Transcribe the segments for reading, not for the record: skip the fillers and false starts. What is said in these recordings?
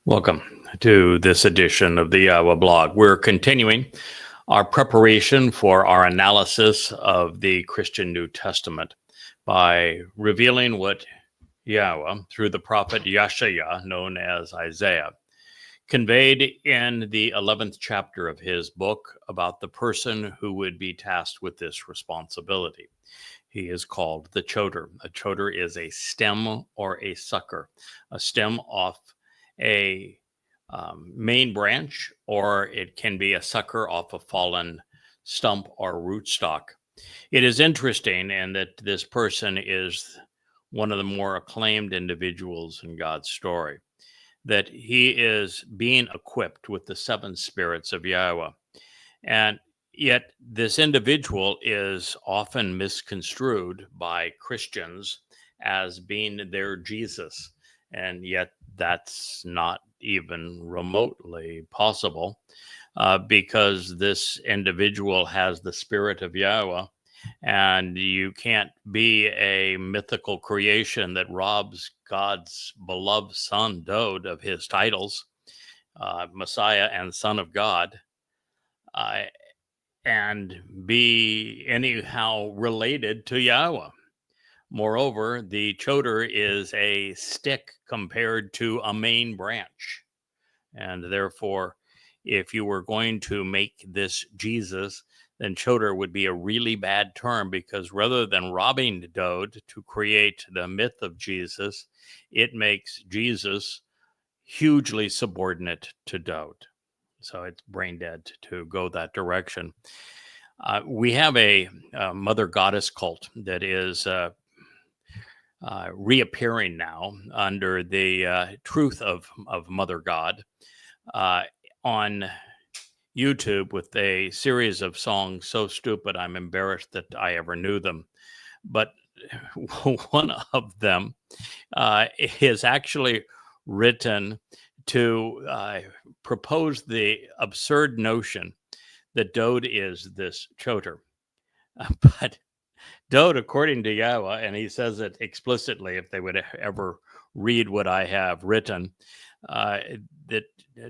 Welcome to this edition of the YAHOWAH blog. We're continuing our preparation for our analysis of the Christian New Testament by revealing what YAHOWAH, through the prophet Yeshaya, known as Isaiah, conveyed in the 11th chapter of his book about the person who would be tasked with this responsibility. He is called the choder. A choder is a stem or a sucker, a stem off a main branch, or it can be a sucker off a fallen stump or rootstock. It is interesting in that this person is one of the more acclaimed individuals in God's story, that he is being equipped with the seven spirits of YAHOWAH. And yet this individual is often misconstrued by Christians as being their Jesus. And yet that's not even remotely possible because this individual has the spirit of YAHOWAH, and you can't be a mythical creation that robs God's beloved son, Dode, of his titles, Messiah and Son of God, and be anyhow related to YAHOWAH. Moreover, the choder is a stick compared to a main branch. And therefore, if you were going to make this Jesus, then choder would be a really bad term, because rather than robbing Dode to create the myth of Jesus, it makes Jesus hugely subordinate to Dode. So it's brain dead to go that direction. We have a mother goddess cult that is reappearing now under the truth of Mother God on YouTube with a series of songs so stupid I'm embarrassed that I ever knew them. But one of them is actually written to propose the absurd notion that Dode is this choder. But Dode, according to YAHOWAH, and he says it explicitly if they would ever read what I have written, that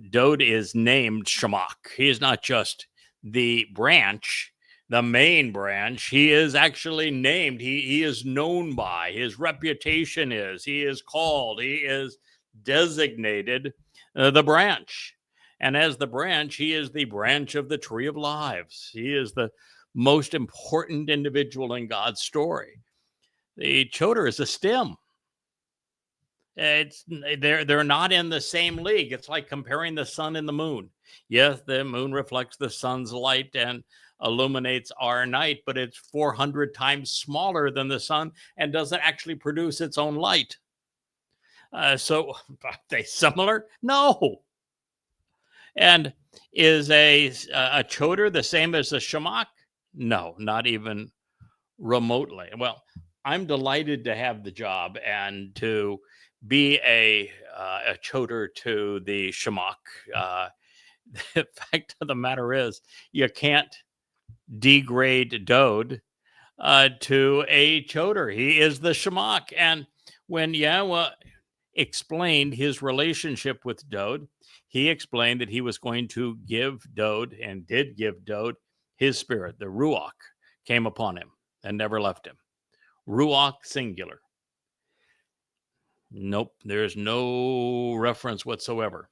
Dode is named Shemach. He is not just the branch, the main branch. He is actually named. He is known by. His reputation is. He is called. He is designated the branch. And as the branch, he is the branch of the tree of lives. He is the most important individual in God's story. The choder is a stem. They're not in the same league. It's like comparing the sun and the moon. Yes, the moon reflects the sun's light and illuminates our night, but it's 400 times smaller than the sun and doesn't actually produce its own light. So are they similar? No. And is a choder the same as a Shemach? No, not even remotely. Well, I'm delighted to have the job and to be a choder to the Shemach. The fact of the matter is, you can't degrade Dode to a choder. He is the Shemach. And when YAHOWAH explained his relationship with Dode, he explained that he was going to give Dode, and did give Dode, his spirit. The Ruach came upon him and never left him. Ruach singular. Nope, there's no reference whatsoever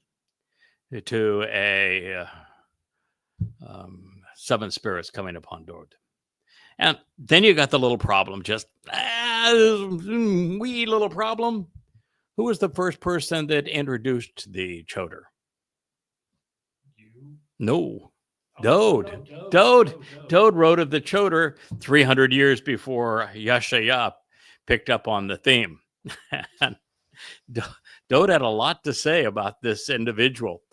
to a seven spirits coming upon Dode. And then you got the little problem, just wee little problem. Who was the first person that introduced the choder? You? No. Dode. Dode wrote of the choder 300 years before Yeshaya picked up on the theme. And Dode had a lot to say about this individual,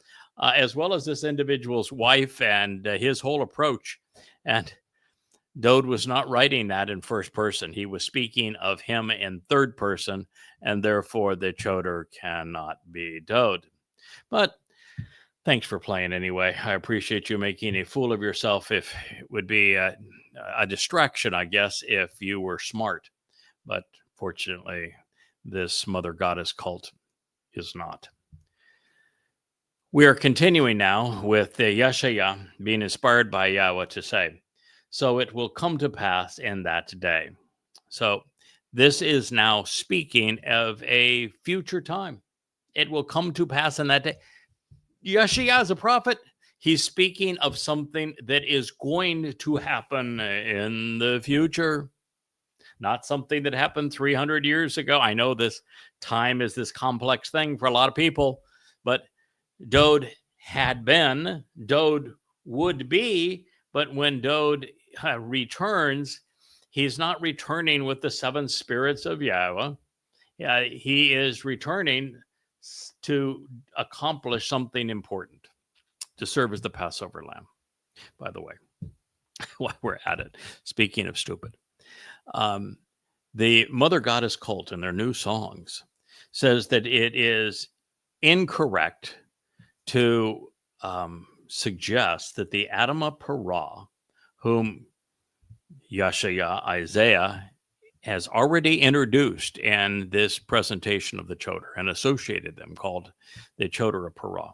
as well as this individual's wife and his whole approach. And Dode was not writing that in first person. He was speaking of him in third person, and therefore the choder cannot be Dode. But thanks for playing anyway. I appreciate you making a fool of yourself. If it would be a distraction, I guess, if you were smart. But fortunately, this mother goddess cult is not. We are continuing now with the Yeshaya being inspired by Yahweh to say, so it will come to pass in that day. So this is now speaking of a future time. It will come to pass in that day. Yeshaya is a prophet. He's speaking of something that is going to happen in the future, not something that happened 300 years ago. I know this time is this complex thing for a lot of people, but Dode had been, Dode would be, but when Dode returns, he's not returning with the seven spirits of Yahweh. He is returning to accomplish something important, to serve as the Passover lamb. By the way, while we're at it, speaking of stupid, the Mother Goddess cult in their new songs says that it is incorrect to suggest that the Adamah Parah, whom Yeshaya, Isaiah, has already introduced in this presentation of the Towrah and associated them, called the Towrah of Parah,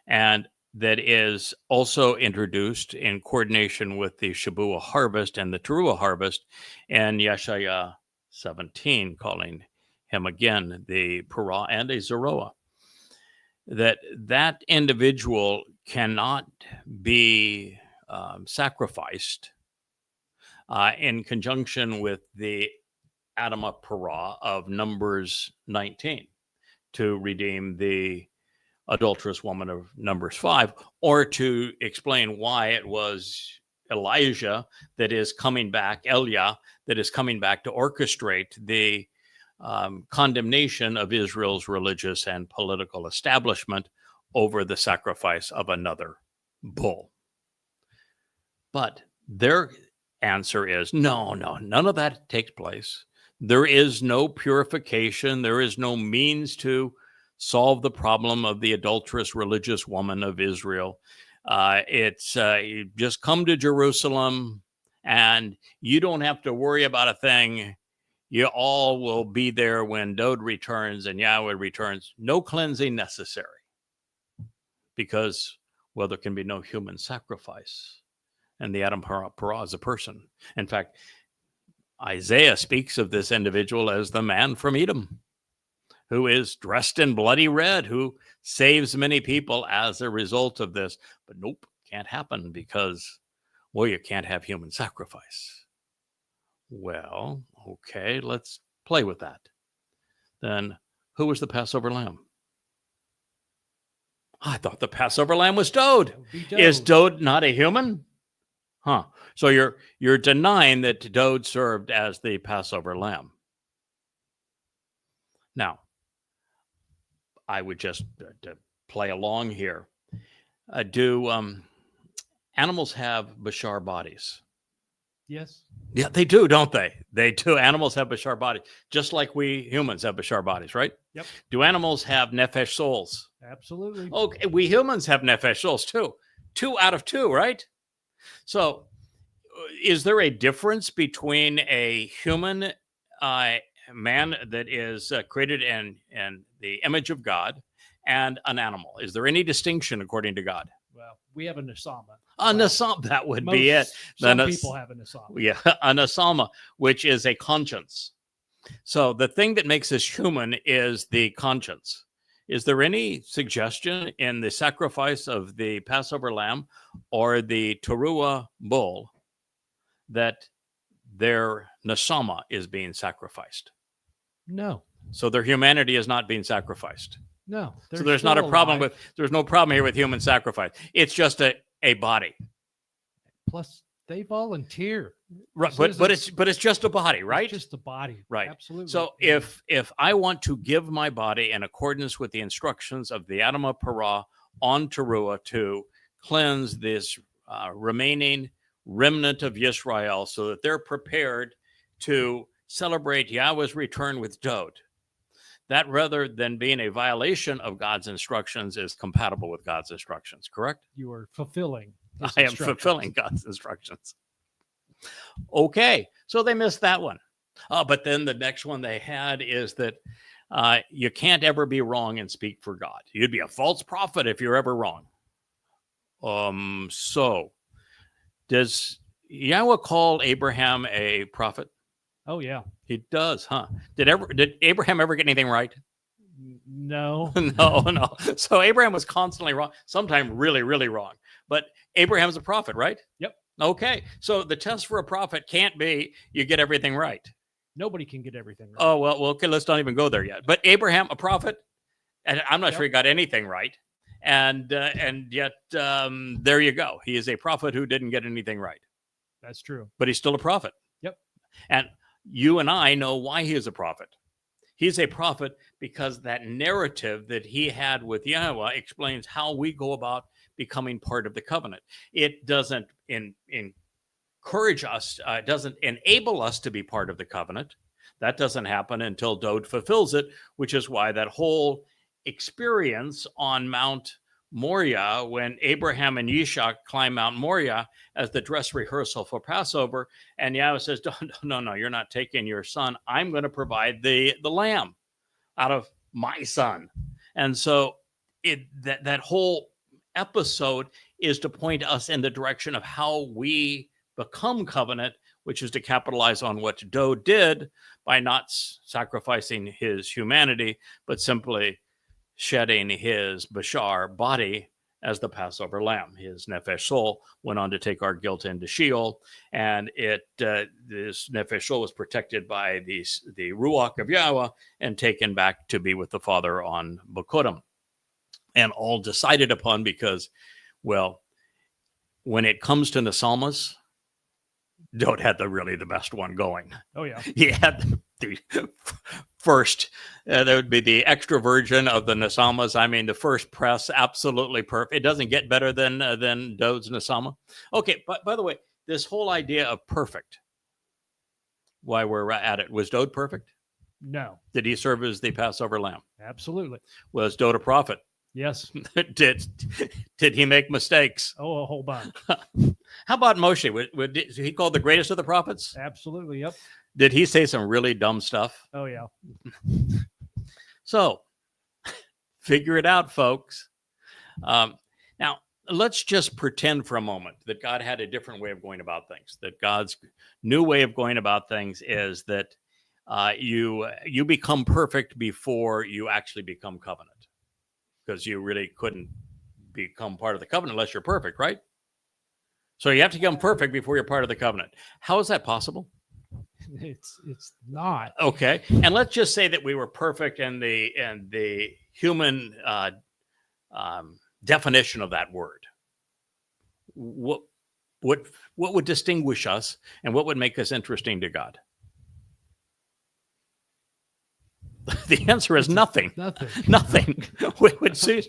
and that is also introduced in coordination with the Shabuah harvest and the Towrah harvest, and Yeshaya 17, calling him again the Parah and a Zeroah, that individual cannot be sacrificed in conjunction with the Adamah Parah of Numbers 19 to redeem the adulterous woman of Numbers 5, or to explain why it was Elijah that is coming back, Eliah, that is coming back to orchestrate the condemnation of Israel's religious and political establishment over the sacrifice of another bull. But their answer is, no, none of that takes place. There is no purification. There is no means to solve the problem of the adulterous religious woman of Israel. It's you just come to Jerusalem and you don't have to worry about a thing. You all will be there when Dode returns and Yahweh returns. No cleansing necessary, because, well, there can be no human sacrifice. And the Adamah Parah is a person. In fact, Isaiah speaks of this individual as the man from Edom, who is dressed in bloody red, who saves many people as a result of this. But nope, can't happen because, well, you can't have human sacrifice. Well, okay, let's play with that. Then who was the Passover lamb? I thought the Passover lamb was Dode. Is Dode not a human? Huh. So you're denying that Dode served as the Passover lamb. Now, I would just to play along here. Do animals have bashar bodies? Yes. Yeah, they do, don't they? They do. Animals have bashar bodies, just like we humans have bashar bodies, right? Yep. Do animals have nefesh souls? Absolutely. Okay, we humans have nefesh souls too. 2 out of 2, right? So, is there a difference between a human man that is created in the image of God and an animal? Is there any distinction according to God? Well, we have a Nesama. A Nesama, that would be it. Some people have a Nesama. Yeah, a Nesama, which is a conscience. So the thing that makes us human is the conscience. Is there any suggestion in the sacrifice of the Passover lamb or the Towrah bull that their Nesama is being sacrificed? No. So their humanity is not being sacrificed. No. So there's not a problem there's no problem here with human sacrifice. It's just a body. Plus, they volunteer. Right, but it's just a body, right? It's just a body. Right. Absolutely. So if I want to give my body in accordance with the instructions of the Adamah Parah on Towrah to cleanse this remaining remnant of Yisrael so that they're prepared to celebrate Yahweh's return with Dode, that rather than being a violation of God's instructions is compatible with God's instructions, correct? You are fulfilling. I am fulfilling God's instructions. Okay, so they missed that one. But then the next one they had is that You can't ever be wrong and speak for God. You'd be a false prophet if you're ever wrong. So does Yahweh call Abraham a prophet? Oh yeah. He does, huh? Did Abraham ever get anything right? No. No. So Abraham was constantly wrong, sometimes really, really wrong. But Abraham's a prophet, right? Yep. Okay. So the test for a prophet can't be you get everything right. Nobody can get everything right. Oh, well, okay, let's not even go there yet. But Abraham, a prophet, and I'm not sure he got anything right. And yet, there you go. He is a prophet who didn't get anything right. That's true. But he's still a prophet. Yep. And you and I know why he is a prophet. He's a prophet because that narrative that he had with Yahweh explains how we go about becoming part of the covenant. It doesn't encourage us, doesn't enable us to be part of the covenant. That doesn't happen until Dowd fulfills it, which is why that whole experience on Mount Moriah, when Abraham and Yishak climb Mount Moriah as the dress rehearsal for Passover, and Yahweh says, no, you're not taking your son. I'm going to provide the lamb out of my son. And so that whole episode is to point us in the direction of how we become covenant, which is to capitalize on what Dowd did by not sacrificing his humanity, but simply shedding his Bashar body as the Passover lamb. His nefesh soul went on to take our guilt into Sheol, and this nefesh soul was protected by the Ruach of Yahweh and taken back to be with the Father on Bokodim. And all decided upon because, well, when it comes to the Psalms, Dowd had the best one going. Oh yeah. He had the first, there would be the extra version of the Nasamas. I mean, the first press, absolutely perfect. It doesn't get better than Dowd's Nasama. Okay, but by the way, this whole idea of perfect, why we're at it, was Dowd perfect? No. Did he serve as the Passover lamb? Absolutely. Was Dowd a prophet? Yes. Did he make mistakes? Oh, a whole bunch. How about Moshe? Was he called the greatest of the prophets? Absolutely. Yep. Did he say some really dumb stuff? Oh yeah. So figure it out, folks. Now, let's just pretend for a moment that God had a different way of going about things, that God's new way of going about things is that you become perfect before you actually become covenant, because you really couldn't become part of the covenant unless you're perfect, right? So you have to become perfect before you're part of the covenant. How is that possible? It's not. Okay, and let's just say that we were perfect in the human definition of that word. What would distinguish us, and what would make us interesting to God? The answer is nothing. Nothing. Would cease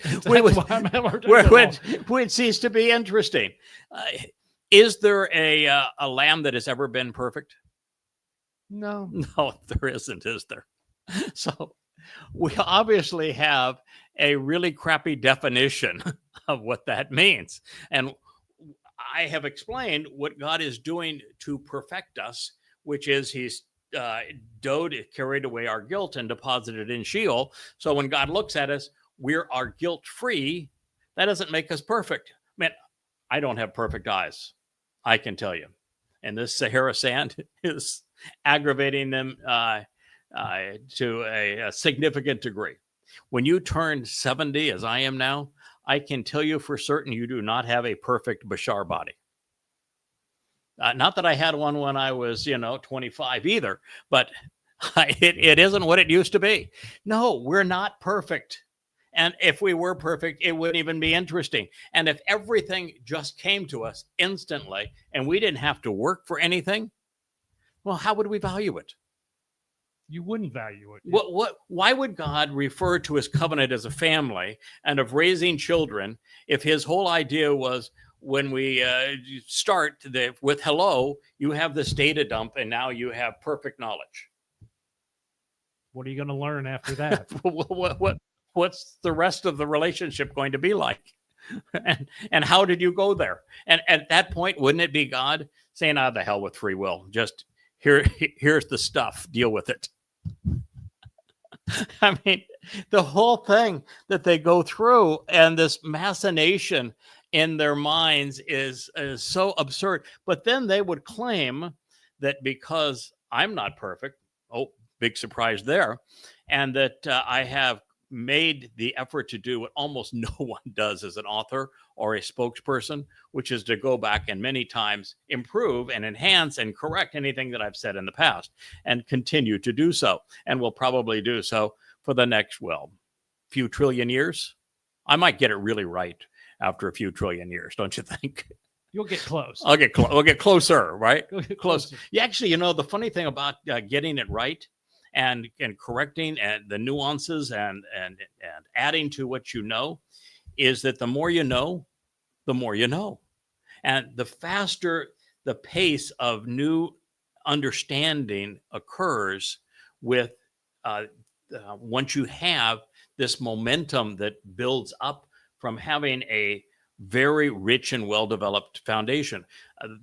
to be interesting. Is there a lamb that has ever been perfect? No. No, there isn't, is there? So we obviously have a really crappy definition of what that means. And I have explained what God is doing to perfect us, which is he's Dowd carried away our guilt and deposited in Sheol. So when God looks at us, we are guilt-free. That doesn't make us perfect. Man, I don't have perfect eyes, I can tell you. And this Sahara sand is aggravating them to a significant degree. When you turn 70, as I am now, I can tell you for certain you do not have a perfect Bashar body. Not that I had one when I was, 25 either, but it isn't what it used to be. No, we're not perfect. And if we were perfect, it wouldn't even be interesting. And if everything just came to us instantly and we didn't have to work for anything, well, how would we value it? You wouldn't value it. Why would God refer to his covenant as a family and of raising children if his whole idea was when we start with hello, you have this data dump and now you have perfect knowledge? What are you going to learn after that? What's the rest of the relationship going to be like? And how did you go there? And at that point, wouldn't it be God saying, the hell with free will? Just here's the stuff, deal with it. I mean, the whole thing that they go through and this machination in their minds is so absurd. But then they would claim that because I'm not perfect, oh, big surprise there, and that I have made the effort to do what almost no one does as an author or a spokesperson, which is to go back and many times improve and enhance and correct anything that I've said in the past and continue to do so, and will probably do so for the next, well, few trillion years. I might get it really right after a few trillion years, don't you think? You'll get close. I'll get I'll get closer, right? You'll get Close. closer. Yeah, actually, the funny thing about getting it right and correcting and the nuances and adding to what you know is that the more you know, the more you know. And the faster the pace of new understanding occurs with once you have this momentum that builds up from having a very rich and well-developed foundation.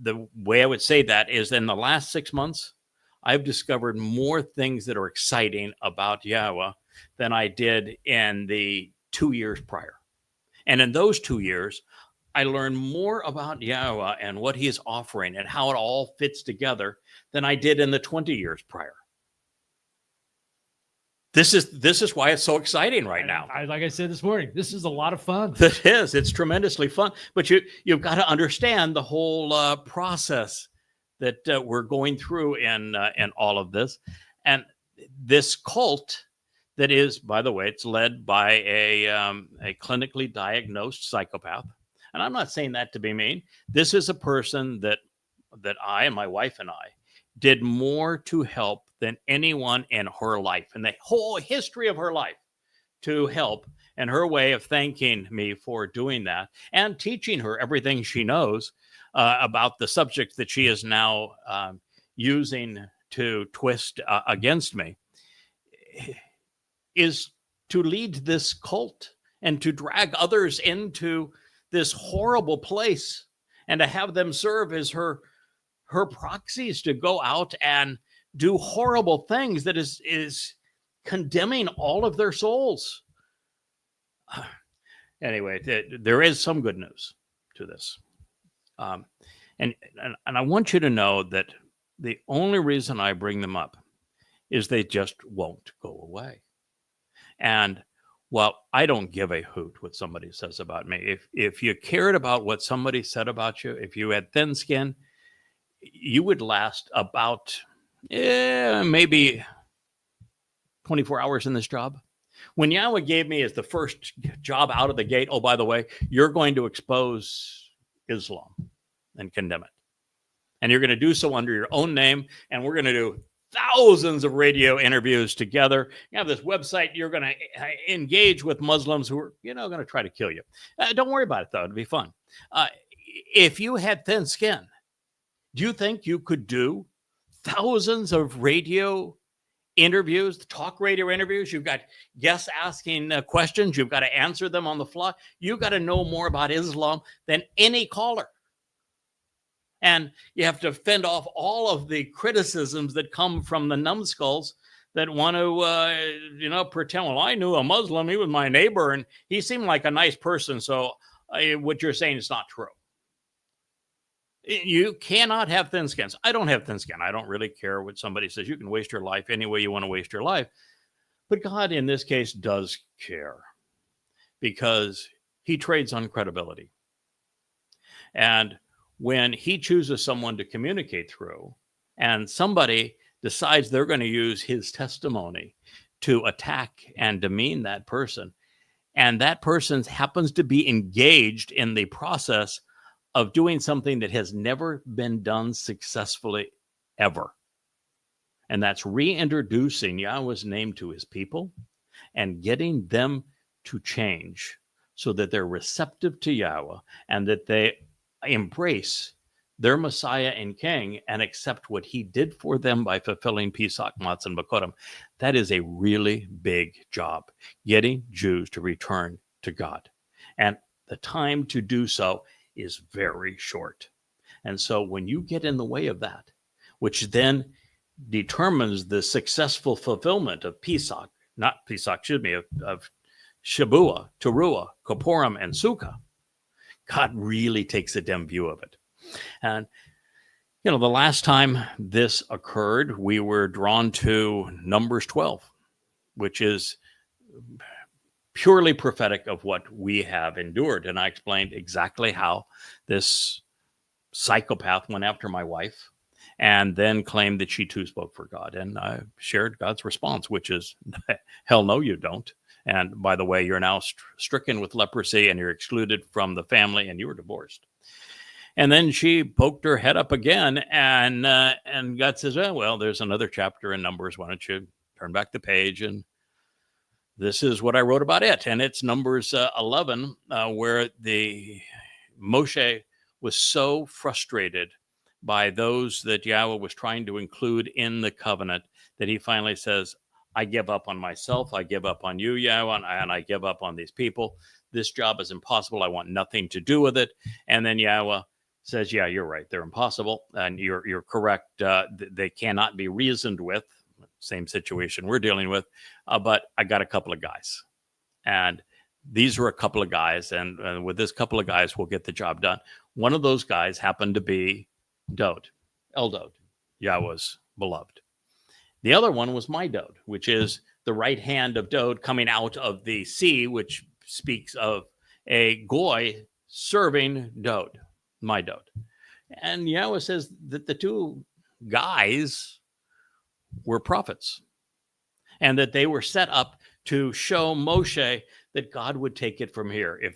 The way I would say that is in the last 6 months, I've discovered more things that are exciting about YAHOWAH than I did in the 2 years prior. And in those 2 years, I learned more about YAHOWAH and what he is offering and how it all fits together than I did in the 20 years prior. This is why it's so exciting right now. Like I said this morning, this is a lot of fun. It is. It's tremendously fun. But you've got to understand the whole process that we're going through in all of this. And this cult that is, by the way, it's led by a clinically diagnosed psychopath. And I'm not saying that to be mean. This is a person that I and my wife and I did more to help than anyone in her life, in the whole history of her life, to help. And her way of thanking me for doing that and teaching her everything she knows about the subject that she is now using to twist against me is to lead this cult and to drag others into this horrible place and to have them serve as her proxies to go out and do horrible things that is condemning all of their souls. Anyway, there is some good news to this. And I want you to know that the only reason I bring them up is they just won't go away. And while I don't give a hoot what somebody says about me, if you cared about what somebody said about you, if you had thin skin, you would last about maybe 24 hours in this job. When YAHOWAH gave me as the first job out of the gate, oh, by the way, you're going to expose Islam and condemn it. And you're going to do so under your own name. And we're going to do thousands of radio interviews together. You have this website. You're going to engage with Muslims who are, going to try to kill you. Don't worry about it, though. It'll be fun. If you had thin skin, do you think you could do thousands of radio interviews, talk radio interviews? You've got guests asking questions. You've got to answer them on the fly. You've got to know more about Islam than any caller. And you have to fend off all of the criticisms that come from the numbskulls that want to, pretend, well, I knew a Muslim. He was my neighbor and he seemed like a nice person. So what you're saying is not true. You cannot have thin skins. I don't have thin skin. I don't really care what somebody says. You can waste your life any way you want to waste your life. But God, in this case, does care because he trades on credibility. And when he chooses someone to communicate through and somebody decides they're going to use his testimony to attack and demean that person, and that person happens to be engaged in the process of doing something that has never been done successfully ever. And that's reintroducing Yahweh's name to his people and getting them to change so that they're receptive to Yahweh and that they embrace their Messiah and King and accept what he did for them by fulfilling Pesach, Matzah, and Bakorim. That is a really big job, getting Jews to return to God. And the time to do so is very short. And so when you get in the way of that, which then determines the successful fulfillment of Pesach, not Pesach, excuse me, of Shabuah, Towrah, Kippurim, and Sukkah, God really takes a dim view of it. And, the last time this occurred, we were drawn to Numbers 12, which is purely prophetic of what we have endured. And I explained exactly how this psychopath went after my wife and then claimed that she too spoke for God. And I shared God's response, which is, hell no, you don't. And by the way, you're now stricken with leprosy and you're excluded from the family and you were divorced. And then she poked her head up again and God says, well, there's another chapter in Numbers. Why don't you turn back the page? And this is what I wrote about it. And it's Numbers 11, where the Moshe was so frustrated by those that Yahweh was trying to include in the covenant that he finally says, I give up on myself. I give up on you, Yahweh, and I give up on these people. This job is impossible. I want nothing to do with it. And then Yahweh says, yeah, you're right. They're impossible. And you're correct. They cannot be reasoned with. Same situation we're dealing with. But I got a couple of guys. And these were a couple of guys. And with this couple of guys, we'll get the job done. One of those guys happened to be Dod, Eldod, Yahweh's beloved. The other one was my Dod, which is the right hand of Dod coming out of the sea, which speaks of a goy serving Dod, my Dod. And Yahweh says that the two guys were prophets and that they were set up to show Moshe that God would take it from here. If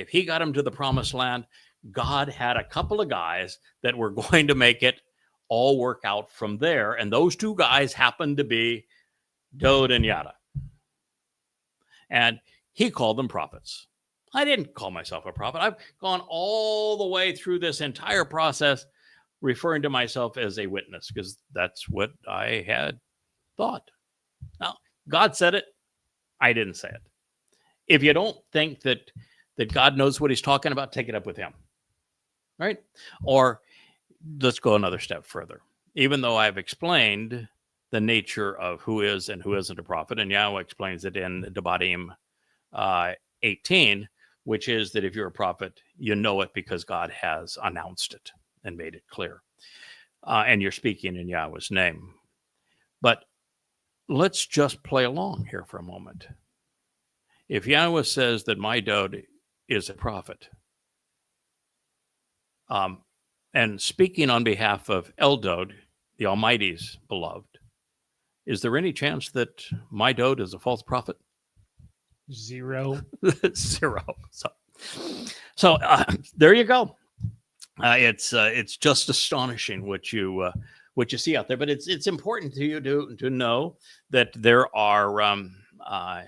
he got him to the promised land, God had a couple of guys that were going to make it all work out from there. And those two guys happened to be Dod and Yada. And he called them prophets. I didn't call myself a prophet. I've gone all the way through this entire process referring to myself as a witness because that's what I had thought. Now, God said it. I didn't say it. If you don't think that God knows what he's talking about, take it up with him. Right? Or let's go another step further. Even though I've explained the nature of who is and who isn't a prophet, and Yahweh explains it in Devarim 18, which is that if you're a prophet, you know it because God has announced it and made it clear. And you're speaking in Yahweh's name. But let's just play along here for a moment. If Yahweh says that my Dod is a prophet, and speaking on behalf of Eldod, the Almighty's beloved, is there any chance that my Dod is a false prophet? Zero. Zero. So there you go. It's just astonishing what you see out there. But it's important to you to know that there are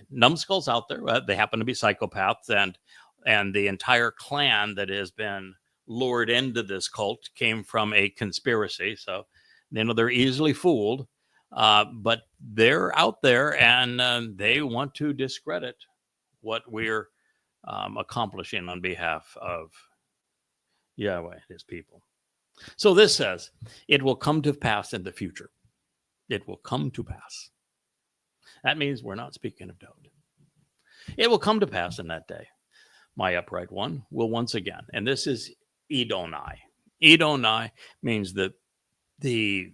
numbskulls out there. They happen to be psychopaths, and the entire clan that has been lured into this cult came from a conspiracy. So, they're easily fooled, but they're out there and they want to discredit what we're accomplishing on behalf of Yahweh and his people. So this says, it will come to pass in the future. It will come to pass. That means we're not speaking of Dod. It will come to pass in that day. My upright one will once again, and this is Edonai. Edonai means that the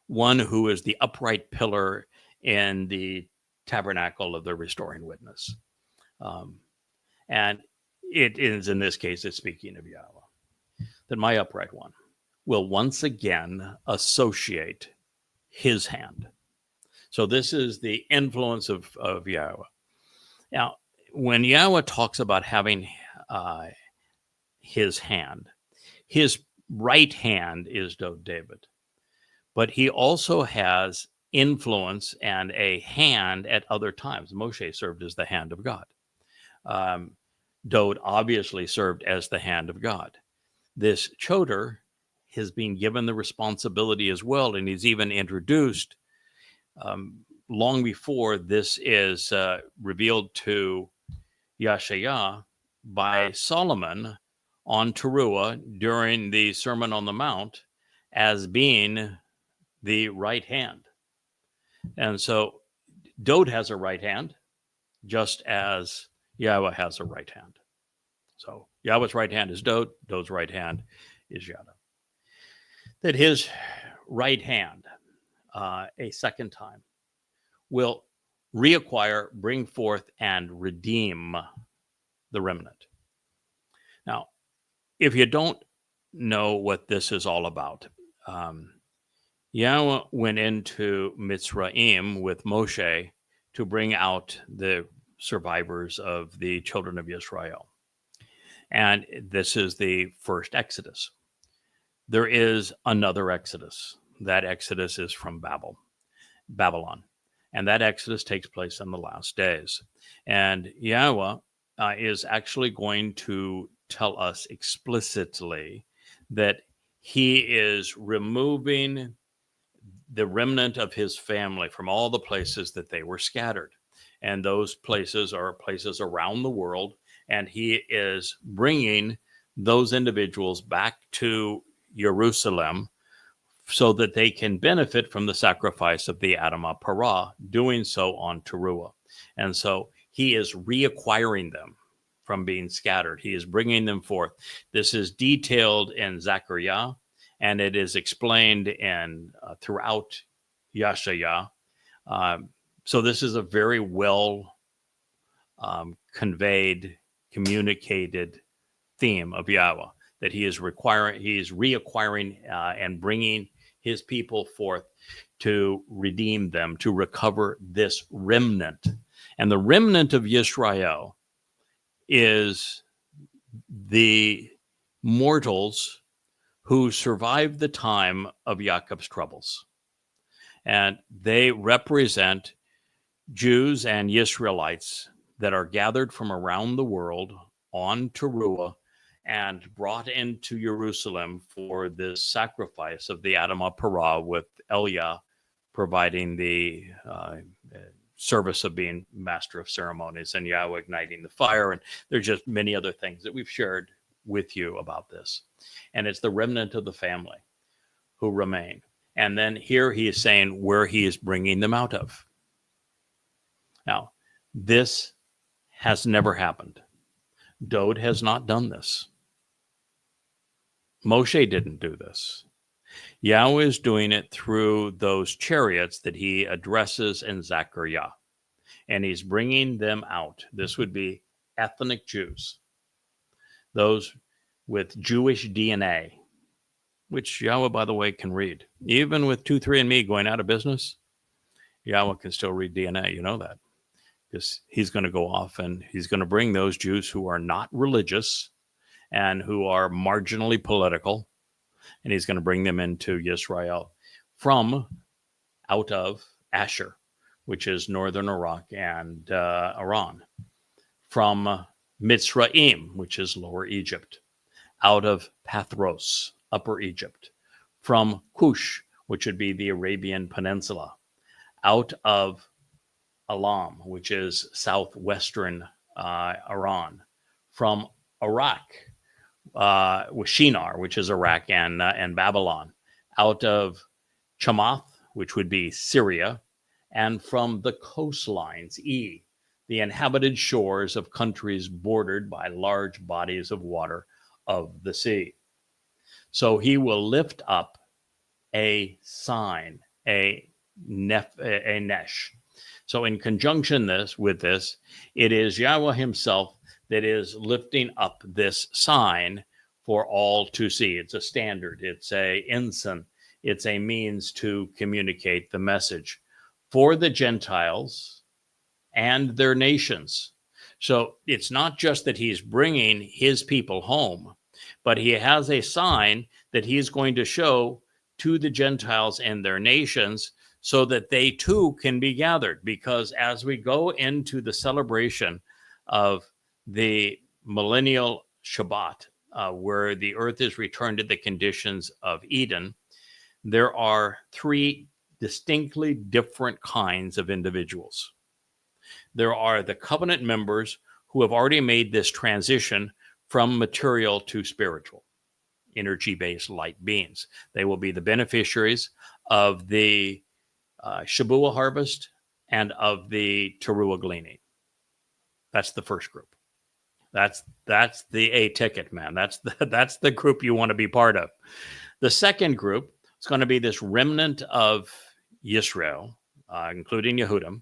one who is the upright pillar in the tabernacle of the restoring witness. And it is, in this case, it's speaking of Yahweh, that my upright one will once again associate his hand. So this is the influence of Yahweh. Now, when Yahweh talks about having his hand, his right hand is David, but he also has influence and a hand at other times. Moshe served as the hand of God. Dod obviously served as the hand of God. This Choder has been given the responsibility as well, and he's even introduced long before this is revealed to Yashayah by Solomon on Towrah during the Sermon on the Mount as being the right hand. And so Dode has a right hand, just as Yahweh has a right hand. So Yahweh's right hand is Dode, Dode's right hand is Yada. That his right hand, a second time, will reacquire, bring forth, and redeem the remnant. Now, if you don't know what this is all about, Yahweh went into Mitzrayim with Moshe to bring out the survivors of the children of Israel. And this is the first Exodus. There is another Exodus. That Exodus is from Babylon. And that Exodus takes place in the last days. And Yahweh is actually going to tell us explicitly that he is removing the remnant of his family from all the places that they were scattered. And those places are places around the world. And he is bringing those individuals back to Jerusalem so that they can benefit from the sacrifice of the Adamah Parah, doing so on Towrah. And so he is reacquiring them from being scattered. He is bringing them forth. This is detailed in Zechariah, and it is explained in throughout Yeshaya. So this is a very well conveyed, communicated theme of Yahweh, that he is reacquiring and bringing his people forth to redeem them, to recover this remnant. And the remnant of Yisrael is the mortals who survived the time of Jacob's troubles. And they represent Jews and Israelites that are gathered from around the world on Towrah and brought into Jerusalem for this sacrifice of the Adamah Parah, with Elia providing the service of being master of ceremonies and Yahweh igniting the fire. And there's just many other things that we've shared with you about this. And it's the remnant of the family who remain. And then here he is saying where he is bringing them out of. Now, this has never happened. Dode has not done this. Moshe didn't do this. Yahweh is doing it through those chariots that he addresses in Zechariah. And he's bringing them out. This would be ethnic Jews, those with Jewish DNA, which Yahweh, by the way, can read. Even with 23andMe going out of business, Yahweh can still read DNA. You know that. Because he's going to go off and he's going to bring those Jews who are not religious and who are marginally political, and he's going to bring them into Israel from out of Asher, which is northern Iraq and Iran, from Mitzrayim, which is lower Egypt, out of Pathros, upper Egypt, from Cush, which would be the Arabian Peninsula, out of Elam, which is southwestern Iran, from Iraq, with Shinar, which is Iraq and Babylon, out of Chamath, which would be Syria, and from the coastlines, the inhabited shores of countries bordered by large bodies of water of the sea. So he will lift up a sign, a nesh. So in conjunction with this, it is Yahweh himself that is lifting up this sign for all to see. It's a standard. It's a ensign. It's a means to communicate the message for the Gentiles and their nations. So it's not just that he's bringing his people home, but he has a sign that he's going to show to the Gentiles and their nations so that they too can be gathered. Because as we go into the celebration of the millennial Shabat, where the earth is returned to the conditions of Eden, there are three distinctly different kinds of individuals. There are the covenant members who have already made this transition from material to spiritual, energy-based light beings. They will be the beneficiaries of the Shabuah harvest and of the Towrah gleaning. That's the first group. That's the A ticket, man. That's the group you want to be part of. The second group is going to be this remnant of Israel, including Yehudim,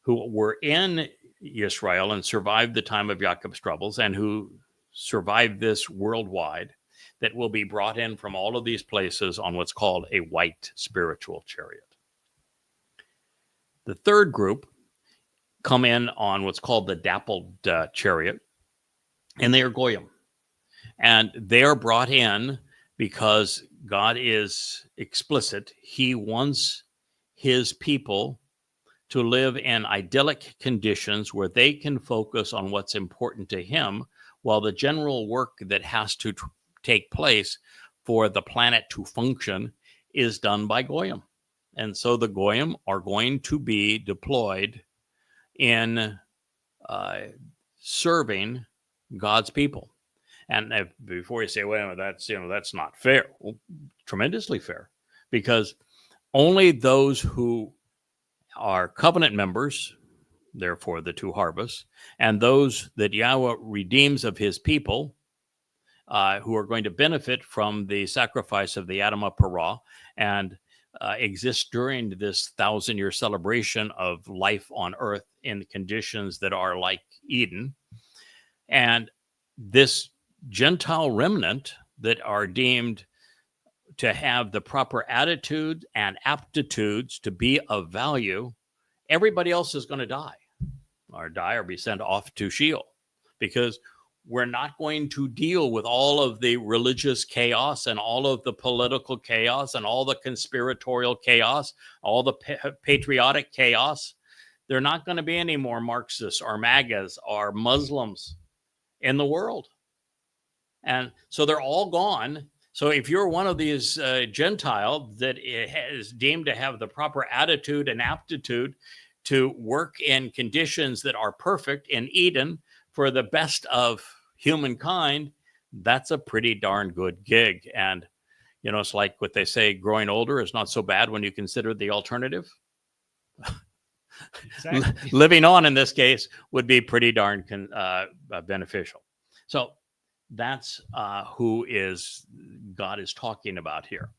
who were in Israel and survived the time of Jacob's troubles and who survived this worldwide, that will be brought in from all of these places on what's called a white spiritual chariot. The third group come in on what's called the dappled chariot, and they are Goyim. And they are brought in because God is explicit. He wants his people to live in idyllic conditions where they can focus on what's important to him, while the general work that has to take place for the planet to function is done by Goyim. And so the Goyim are going to be deployed in serving God's people. And before you say, well, that's not fair. Well, tremendously fair, because only those who are covenant members, therefore the two harvests, and those that Yahweh redeems of his people, who are going to benefit from the sacrifice of the Adam of Parah and exist during this 1,000-year celebration of life on earth in conditions that are like Eden. And this Gentile remnant that are deemed to have the proper attitude and aptitudes to be of value, everybody else is going to die or be sent off to Sheol, because we're not going to deal with all of the religious chaos and all of the political chaos and all the conspiratorial chaos, all the patriotic chaos. There are not going to be any more Marxists or MAGAs or Muslims in the world. And so they're all gone. So if you're one of these Gentile that is deemed to have the proper attitude and aptitude to work in conditions that are perfect in Eden for the best of humankind, that's a pretty darn good gig. And, you know, it's like what they say, growing older is not so bad when you consider the alternative. Exactly. Living on in this case would be pretty darn beneficial. So that's who God is talking about here.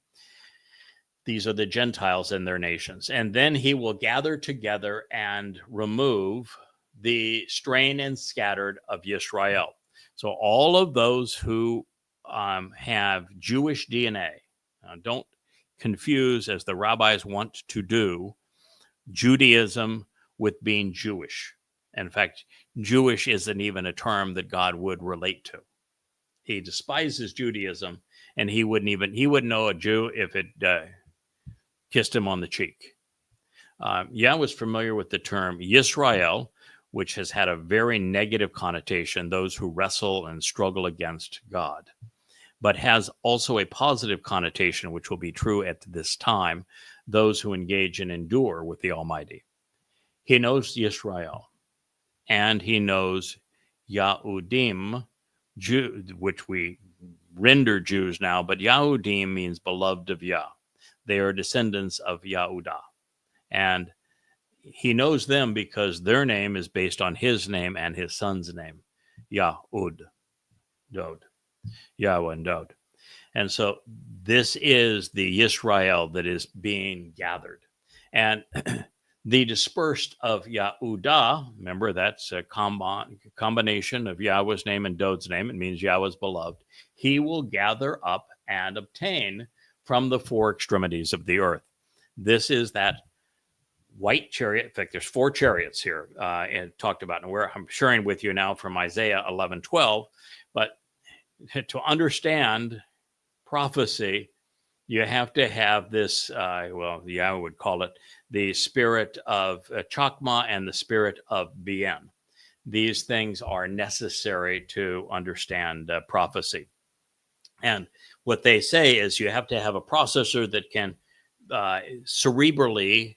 These are the Gentiles in their nations. And then he will gather together and remove the strain and scattered of Yisrael. So all of those who have Jewish DNA, don't confuse, as the rabbis want to do, Judaism with being Jewish. In fact, Jewish isn't even a term that God would relate to. He despises Judaism, and he wouldn't know a Jew if it kissed him on the cheek. Yah was familiar with the term Yisrael, which has had a very negative connotation, those who wrestle and struggle against God, but has also a positive connotation, which will be true at this time, those who engage and endure with the Almighty. He knows Yisrael, and he knows Yahudim, which we render Jews now, but Yahudim means beloved of Yah. They are descendants of Yahudah. And he knows them because their name is based on his name and his son's name, Yahud, Dod, Yahweh and Dod. And so this is the Yisrael that is being gathered. And the dispersed of Yahudah, remember that's a combination of Yahweh's name and Dod's name. It means Yahweh's beloved. He will gather up and obtain from the four extremities of the earth. This is that white chariot. In fact, there's four chariots here and talked about, and I'm sharing with you now from Isaiah 11:12. But to understand prophecy, you have to have this, Yahweh would call it the spirit of Chakma and the spirit of Bien. These things are necessary to understand prophecy. And what they say is you have to have a processor that can cerebrally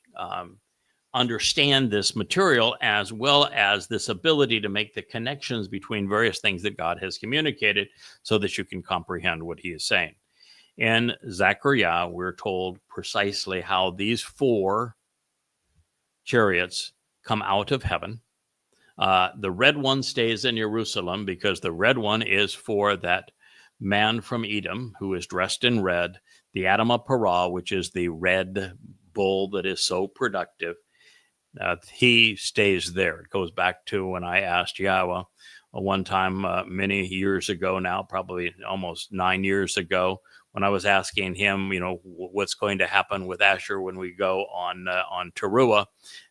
understand this material, as well as this ability to make the connections between various things that God has communicated so that you can comprehend what he is saying. In Zechariah, we're told precisely how these four chariots come out of heaven. The red one stays in Jerusalem because the red one is for that man from Edom who is dressed in red, the Adamah Parah, which is the red bull that is so productive. He stays there. It goes back to when I asked Yahweh one time many years ago now, probably almost 9 years ago, when I was asking him, what's going to happen with Asher when we go on Towrah,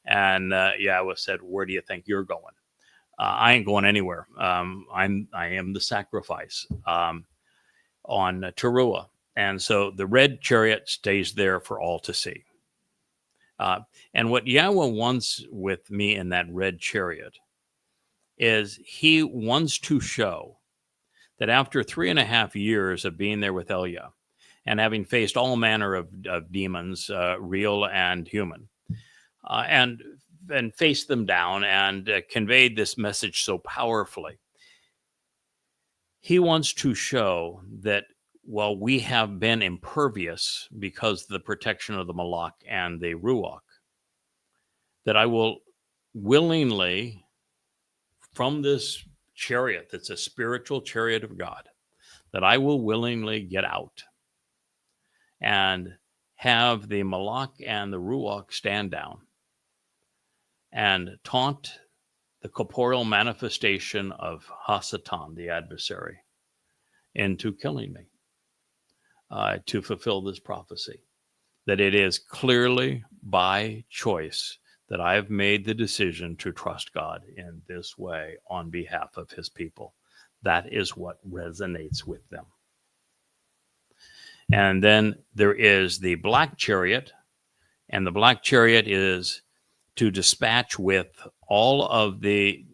and Yahweh said, "Where do you think you're going?" I ain't going anywhere. I am the sacrifice on Towrah, and so the red chariot stays there for all to see. And what Yahweh wants with me in that red chariot is he wants to show that after 3.5 years of being there with Elia and having faced all manner of demons, real and human, and faced them down and conveyed this message so powerfully, he wants to show that while we have been impervious because of the protection of the Malach and the Ruach, that I will willingly, from this chariot that's a spiritual chariot of God, that I will willingly get out and have the Malach and the Ruach stand down and taunt the corporeal manifestation of Hasatan, the adversary, into killing me, to fulfill this prophecy. That it is clearly by choice that I have made the decision to trust God in this way on behalf of his people. That is what resonates with them. And then there is the black chariot, and the black chariot is to dispatch with all of the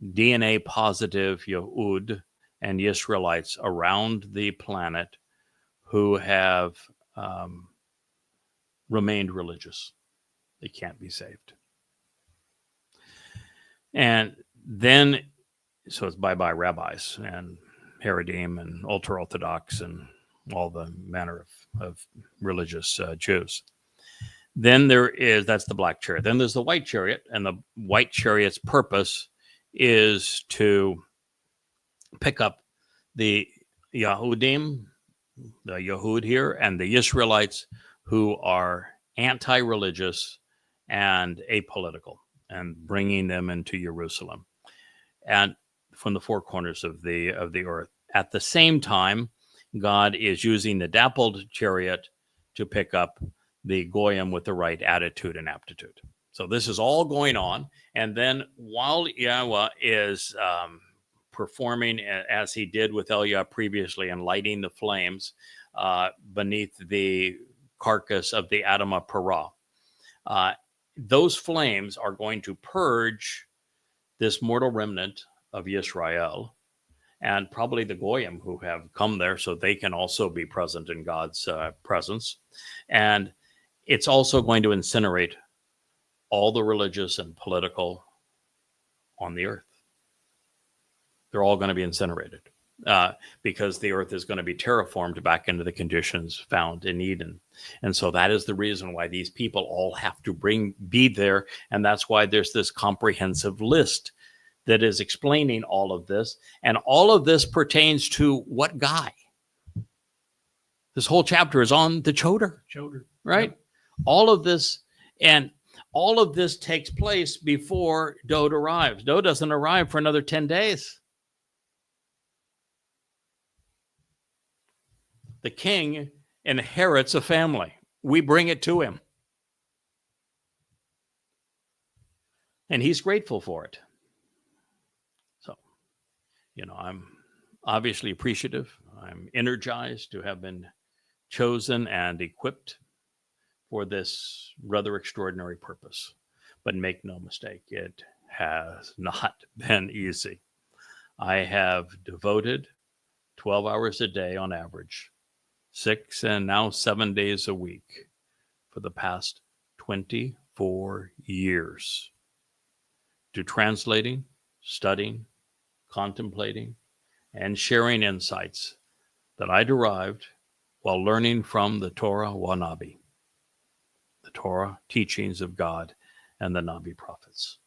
DNA positive Yehud and Israelites around the planet who have remained religious. They can't be saved. And then, so it's bye-bye rabbis and Haredim and ultra-Orthodox and all the manner of religious Jews. Then that's the black chariot. Then there's the white chariot, and the white chariot's purpose is to pick up the Yahudim, the Yehud here, and the Israelites who are anti-religious and apolitical, and bringing them into Jerusalem and from the four corners of the earth. At the same time, God is using the dappled chariot to pick up the Goyim with the right attitude and aptitude. So this is all going on. And then while Yahweh is performing as he did with Elia previously and lighting the flames beneath the carcass of the Adamah Parah, those flames are going to purge this mortal remnant of Israel and probably the Goyim who have come there so they can also be present in God's presence. And it's also going to incinerate all the religious and political on the earth. They're all going to be incinerated because the earth is going to be terraformed back into the conditions found in Eden. And so that is the reason why these people all have to be there. And that's why there's this comprehensive list that is explaining all of this. And all of this pertains to what guy? This whole chapter is on the Choder, right? Yep. All of this takes place before Dode arrives. Dode doesn't arrive for another 10 days. The king inherits a family. We bring it to him. And he's grateful for it. So, I'm obviously appreciative. I'm energized to have been chosen and equipped for this rather extraordinary purpose. But make no mistake, it has not been easy. I have devoted 12 hours a day on average, 6 and now 7 days a week for the past 24 years to translating, studying, contemplating, and sharing insights that I derived while learning from the Torah Wanabi, the Torah teachings of God, and the Nabi prophets.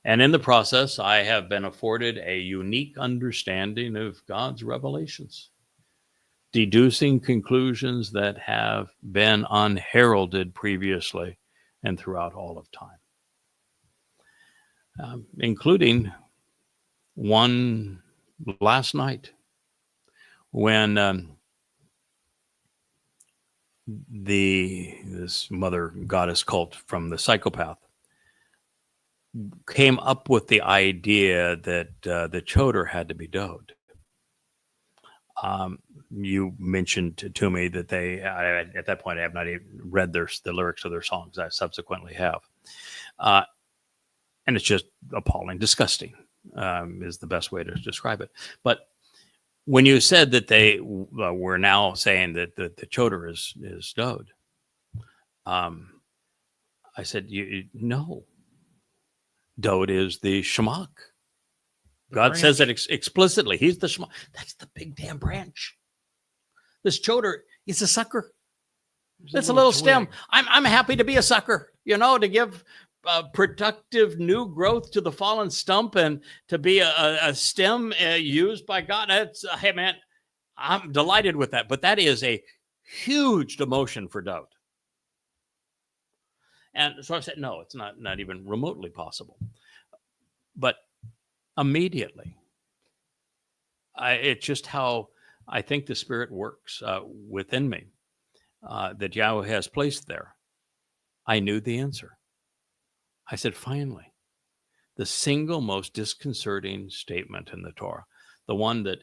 And in the process, I have been afforded a unique understanding of God's revelations, deducing conclusions that have been unheralded previously and throughout all of time, including one last night when this mother goddess cult from the psychopath came up with the idea that the Towrah had to be dowed. You mentioned to me that at that point, I have not even read the lyrics of their songs. I subsequently have. And it's just appalling, disgusting is the best way to describe it. But when you said that they were now saying that the Towrah is dowed, I said, no. Dowed is the Shemach. God says it explicitly. He's the Shemach. That's the big damn branch. This Towrah is a sucker. That's a little stem. I'm happy to be a sucker, to give productive new growth to the fallen stump and to be a stem used by God. Hey, man, I'm delighted with that. But that is a huge demotion for doubt. And so I said, no, it's not even remotely possible. But immediately, it's just how I think the Spirit works within me that Yahweh has placed there. I knew the answer. I said, finally, the single most disconcerting statement in the Torah, the one that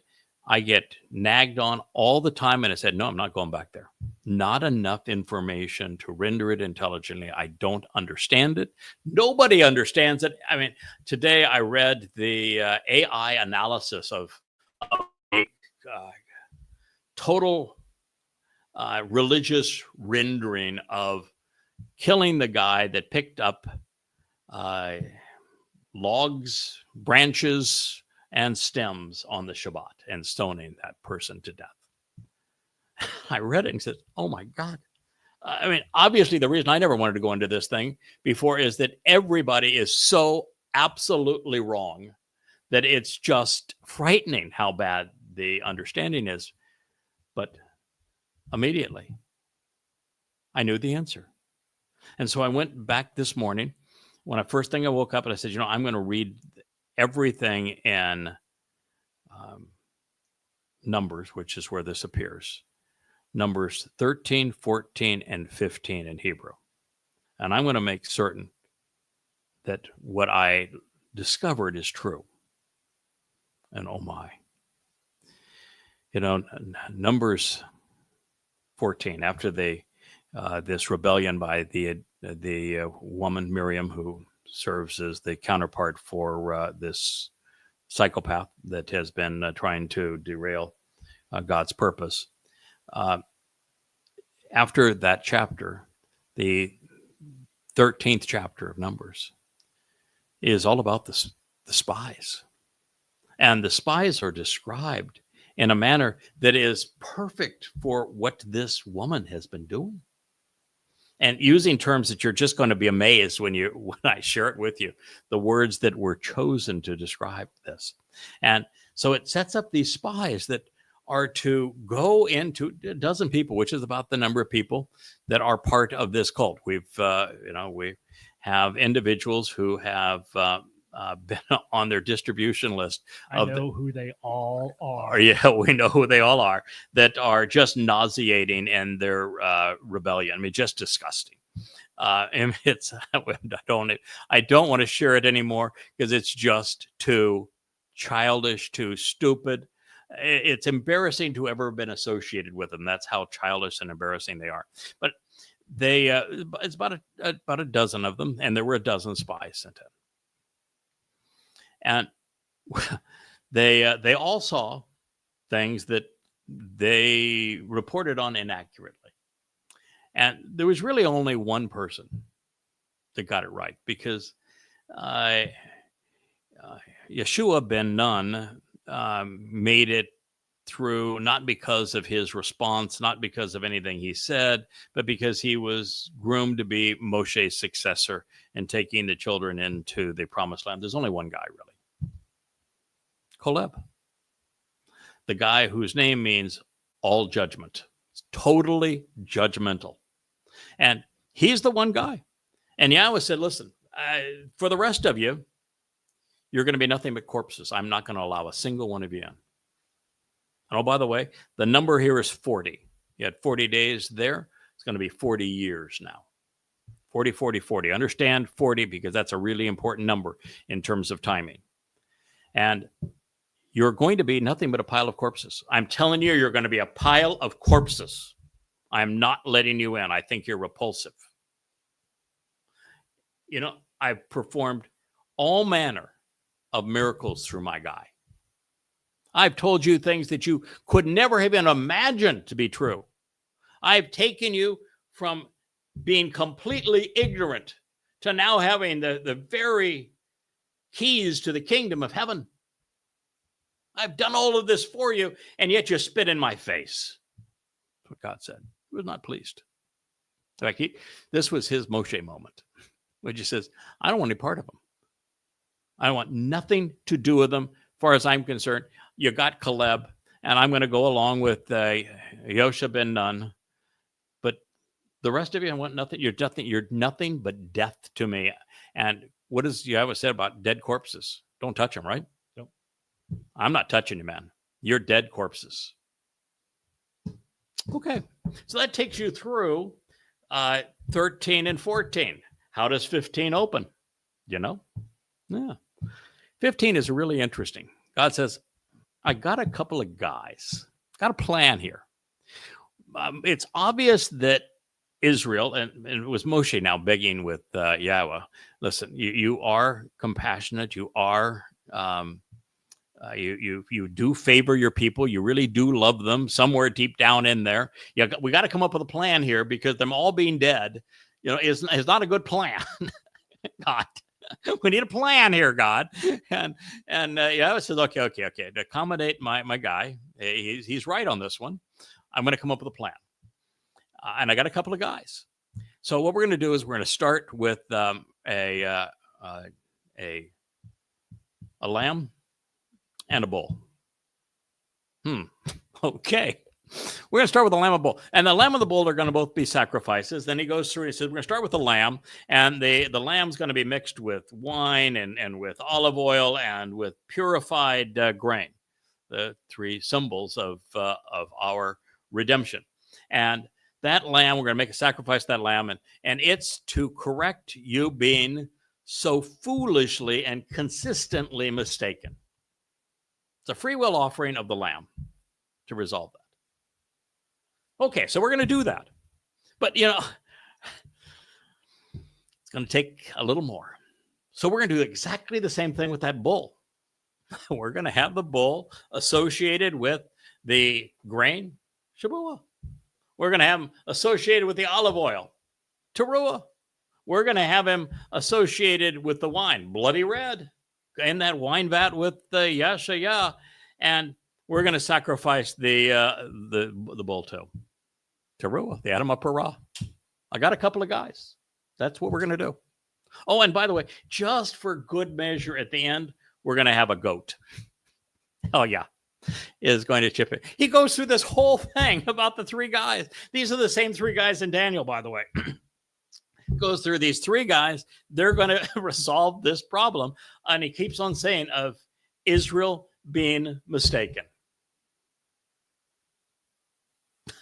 I get nagged on all the time. And I said, no, I'm not going back there. Not enough information to render it intelligently. I don't understand it. Nobody understands it. I mean, today I read the AI analysis of total religious rendering of killing the guy that picked up logs, branches, and stems on the Shabat and stoning that person to death. I read it and said, oh my God. I mean, obviously the reason I never wanted to go into this thing before is that everybody is so absolutely wrong that it's just frightening how bad the understanding is. But immediately I knew the answer. And so I went back this morning when first thing I woke up and I said, I'm going to read everything in Numbers, which is where this appears. Numbers 13, 14, and 15 in Hebrew. And I'm going to make certain that what I discovered is true. And oh my. Numbers 14, after this rebellion by the woman Miriam, who serves as the counterpart for this psychopath that has been trying to derail God's purpose. After that chapter, the 13th chapter of Numbers is all about the spies. And the spies are described in a manner that is perfect for what this woman has been doing. And using terms that you're just going to be amazed when I share it with you, the words that were chosen to describe this. And so it sets up these spies that are to go into a dozen people, which is about the number of people that are part of this cult. We have individuals who have been on their distribution list. I know who they all are. Yeah, we know who they all are, that are just nauseating in their rebellion. I mean, just disgusting. And I don't want to share it anymore because it's just too childish, too stupid. It's embarrassing to ever been associated with them. That's how childish and embarrassing they are. But it's about a dozen of them, and there were a dozen spies sent in. And they all saw things that they reported on inaccurately. And there was really only one person that got it right, because Yeshua ben Nun made it through, not because of his response, not because of anything he said, but because he was groomed to be Moshe's successor in taking the children into the promised land. There's only one guy, really. Caleb. The guy whose name means all judgment. It's totally judgmental. And he's the one guy. And Yahweh said, listen, for the rest of you, you're going to be nothing but corpses. I'm not going to allow a single one of you in. And oh, by the way, the number here is 40. You had 40 days there. It's going to be 40 years now. 40, 40, 40. Understand 40 because that's a really important number in terms of timing. And you're going to be nothing but a pile of corpses. I'm telling you, you're going to be a pile of corpses. I'm not letting you in. I think you're repulsive. You know, I've performed all manner of miracles through my guy. I've told you things that you could never have even imagined to be true. I've taken you from being completely ignorant to now having the very keys to the kingdom of heaven. I've done all of this for you, and yet you spit in my face. That's what God said. He was not pleased. In fact, this was his Moshe moment, which he says, I don't want any part of them. I want nothing to do with them. As far as I'm concerned, you got Caleb, and I'm going to go along with Yosha ben Nun. But the rest of you, I want nothing. You're nothing but death to me. And what does Yahweh said about dead corpses? Don't touch them, right? Nope. I'm not touching you, man. You're dead corpses. Okay. So that takes you through 13 and 14. How does 15 open? You know? Yeah. 15 is really interesting. God says, I got a couple of guys, got a plan here. It's obvious that Israel, and it was Moshe now begging with Yahweh, listen, you are compassionate. You are, you do favor your people. You really do love them somewhere deep down in there. We got to come up with a plan here because them all being dead, you know, is not a good plan. God. We need a plan here, God. And Yahweh says, okay. To accommodate my guy, he's right on this one. I'm going to come up with a plan. And I got a couple of guys. So what we're going to do is we're going to start with a lamb and a bull. Okay. We're going to start with the lamb and bull. And the lamb and the bull are going to both be sacrifices. Then he goes through and he says, we're going to start with the lamb. And the lamb's going to be mixed with wine and with olive oil and with purified grain. The three symbols of our redemption. And that lamb, we're going to make a sacrifice to that lamb. And it's to correct you being so foolishly and consistently mistaken. It's a free will offering of the lamb to resolve that. Okay, so we're going to do that. But, you know, it's going to take a little more. So we're going to do exactly the same thing with that bull. We're going to have the bull associated with the grain, Shabuah. We're going to have him associated with the olive oil, Teruah. We're going to have him associated with the wine, bloody red, in that wine vat with the Yashayah. And we're going to sacrifice the bull too. Teruah, the Adam of Parah. I got a couple of guys. That's what we're going to do. Oh, and by the way, just for good measure at the end, we're going to have a goat. Oh, yeah. Is going to chip it. He goes through this whole thing about the three guys. These are the same three guys in Daniel, by the way. Goes through these three guys. They're going to resolve this problem. And he keeps on saying of Israel being mistaken.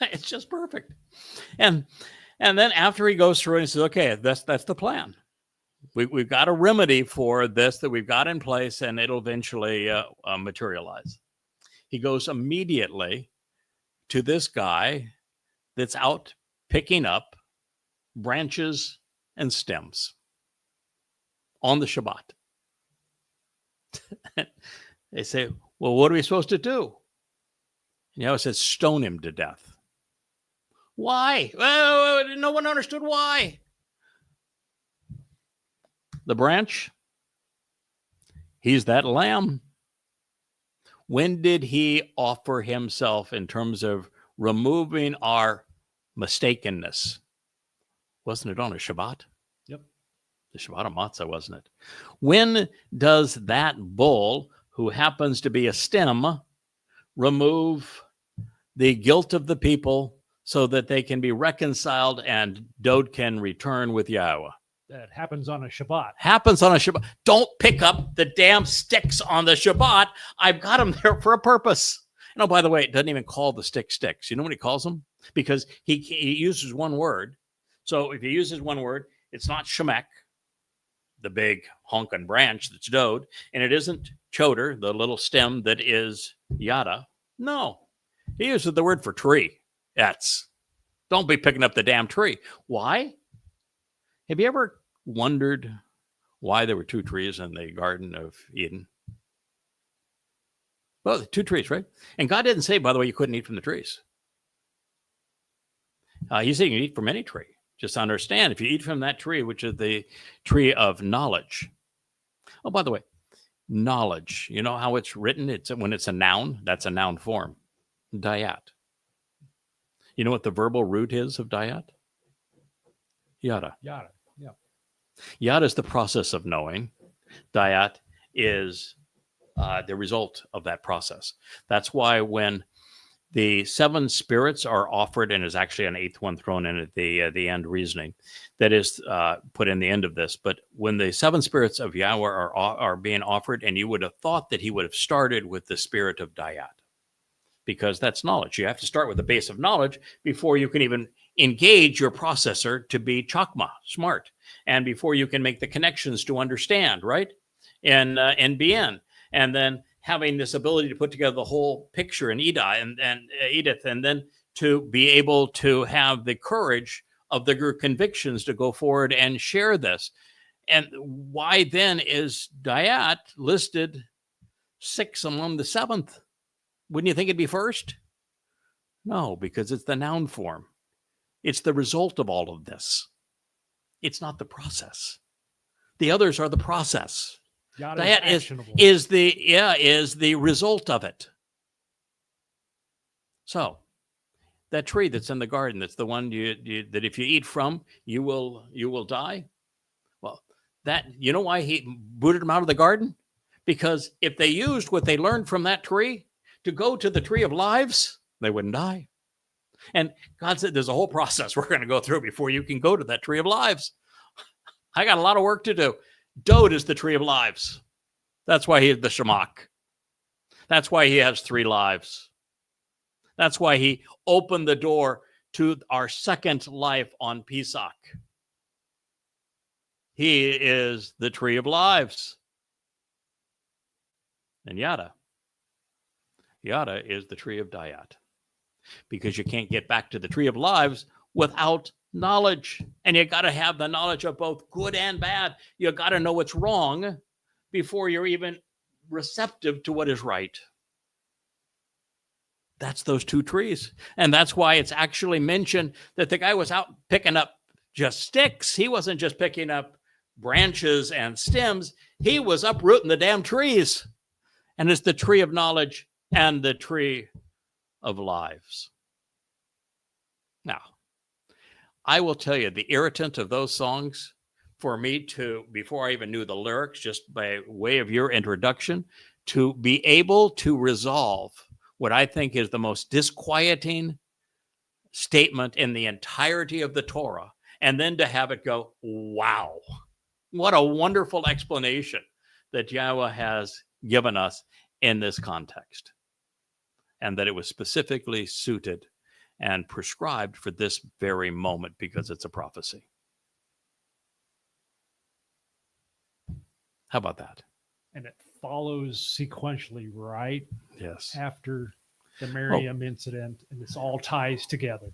It's just perfect. And then after he goes through and he says, okay, that's the plan. We've got a remedy for this that we've got in place, and it'll eventually materialize. He goes immediately to this guy that's out picking up branches and stems on the Shabat. They say, well, what are we supposed to do? You know, it says stone him to death. Why? Well, no one understood why. The branch, he's that lamb. When did he offer himself in terms of removing our mistakenness? Wasn't it on a Shabbat? Yep. The Shabbat of Matzah, wasn't it? When does that bull, who happens to be a stem, remove the guilt of the people so that they can be reconciled and Dode can return with Yahowah? That happens on a Shabbat. Happens on a Shabbat. Don't pick up the damn sticks on the Shabbat. I've got them there for a purpose. And oh, by the way, it doesn't even call the sticks. You know what he calls them? Because he uses one word. So if he uses one word, it's not shemek, the big honking branch that's Dode, and it isn't choder, the little stem that is Yada. No, he uses the word for tree. Don't be picking up the damn tree. Why? Have you ever wondered why there were two trees in the Garden of Eden? Well, two trees, right? And God didn't say, by the way, you couldn't eat from the trees. He said you can eat from any tree. Just understand, if you eat from that tree, which is the tree of knowledge. Oh, by the way, knowledge. You know how it's written? When it's a noun, that's a noun form. Dayat. You know what the verbal root is of dayat? Yada. Yada. Yeah. Yada is the process of knowing. Dayat is the result of that process. That's why when the seven spirits are offered, and there's actually an eighth one thrown in at the end reasoning that is put in the end of this. But when the seven spirits of Yahweh are being offered, and you would have thought that he would have started with the spirit of Dayat, because that's knowledge. You have to start with the base of knowledge before you can even engage your processor to be chakma, smart, and before you can make the connections to understand, right? And be in. And then having this ability to put together the whole picture in Edith, and then to be able to have the courage of the convictions to go forward and share this. And why then is Dayat listed 6 among the 7th? Wouldn't you think it'd be first? No, because it's the noun form. It's the result of all of this. It's not the process. The others are the process. That is the result of it. So that tree that's in the garden, that's the one that if you eat from, you will die. Well, you know why he booted them out of the garden? Because if they used what they learned from that tree to go to the tree of lives, they wouldn't die. And God said, there's a whole process we're going to go through before you can go to that tree of lives. I got a lot of work to do. Dode is the tree of lives. That's why he is the Shemach. That's why he has 3 lives. That's why he opened the door to our second life on Pesach. He is the tree of lives. And Yada is the tree of Dayat. Because you can't get back to the tree of lives without knowledge. And you got to have the knowledge of both good and bad. You got to know what's wrong before you're even receptive to what is right. That's those 2 trees. And that's why it's actually mentioned that the guy was out picking up just sticks. He wasn't just picking up branches and stems. He was uprooting the damn trees. And it's the tree of knowledge and the tree of lives. Now, I will tell you, the irritant of those songs for me to, before I even knew the lyrics, just by way of your introduction, to be able to resolve what I think is the most disquieting statement in the entirety of the Torah, and then to have it go, wow, what a wonderful explanation that Yahweh has given us in this context, and that it was specifically suited and prescribed for this very moment because it's a prophecy. How about that? And it follows sequentially, right? Yes. After the Miriam incident, and this all ties together.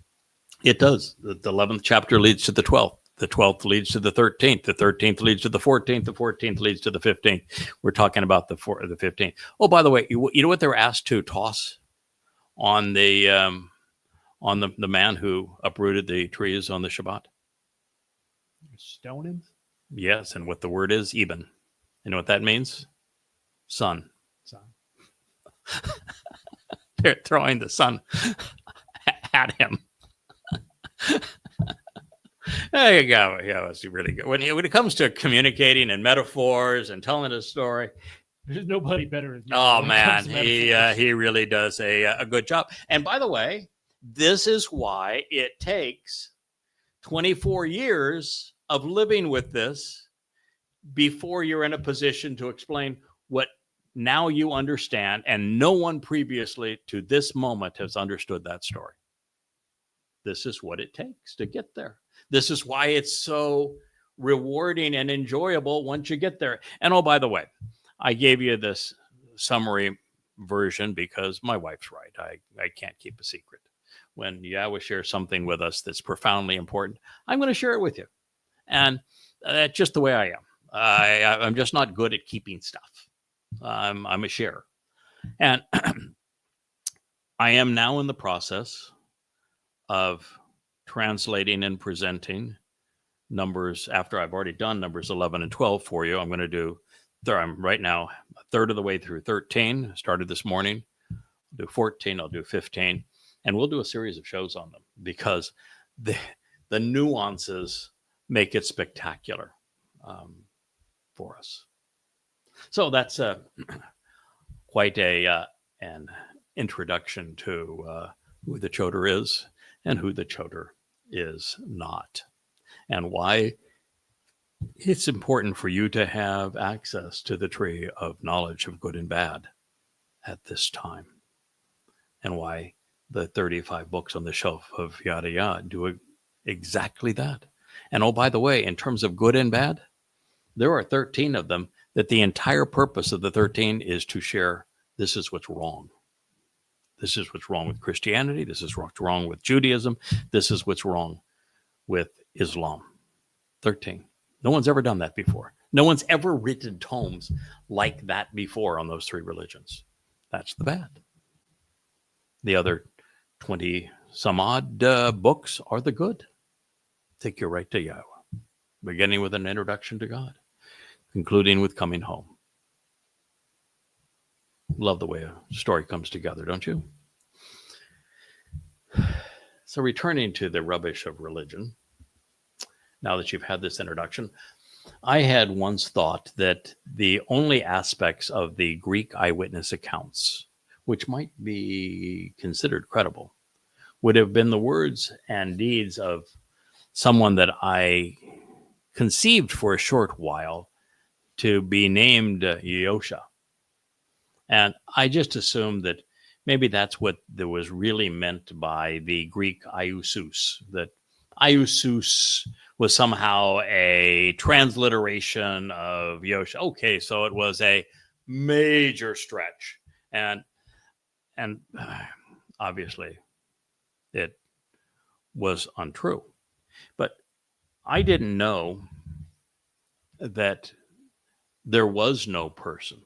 It does. The 11th chapter leads to the 12th. The 12th leads to the 13th. The 13th leads to the 14th. The 14th leads to the 15th. We're talking about the 15th. Oh, by the way, you know what they were asked to toss on the man who uprooted the trees on the Shabbat? Stone him? Yes, and what the word is, Eben. You know what that means? Son. They're throwing the sun at him. There you go. Yeah, it's really good. When it comes to communicating and metaphors and telling a story, There's nobody better than you. oh when it comes man, to he metaphors. really does a good job. And by the way, this is why it takes 24 years of living with this before you're in a position to explain what now you understand, and no one previously to this moment has understood that story. This is what it takes to get there. This is why it's so rewarding and enjoyable once you get there. And oh, by the way, I gave you this summary version because my wife's right. I can't keep a secret. When Yahweh shares something with us that's profoundly important, I'm going to share it with you. And that's just the way I am. I'm just not good at keeping stuff. I'm a sharer. And I am now in the process of translating and presenting numbers after I've already done numbers 11 and 12 for you. I'm going to do, I'm right now a third of the way through 13. Started this morning. I'll do 14. I'll do 15. And we'll do a series of shows on them because the nuances make it spectacular for us. So that's quite an introduction to who the Towrah is and who the Towrah is not, and why it's important for you to have access to the tree of knowledge of good and bad at this time, and why the 35 books on the shelf of Yada Yah do exactly that. And oh, by the way, in terms of good and bad, there are 13 of them that the entire purpose of the 13 is to share this is what's wrong. This is what's wrong with Christianity. This is what's wrong with Judaism. This is what's wrong with Islam. 13. No one's ever done that before. No one's ever written tomes like that before on those three religions. That's the bad. The other 20 some odd books are the good. Take you right to Yahowah, beginning with an introduction to God, concluding with coming home. Love the way a story comes together, don't you? So returning to the rubbish of religion, now that you've had this introduction, I had once thought that the only aspects of the Greek eyewitness accounts, which might be considered credible, would have been the words and deeds of someone that I conceived for a short while to be named Yosha. And I just assumed that maybe that's what there was really meant by the Greek iousus, that iousus was somehow a transliteration of Yosha. Okay, so it was a major stretch. And obviously it was untrue. But I didn't know that there was no person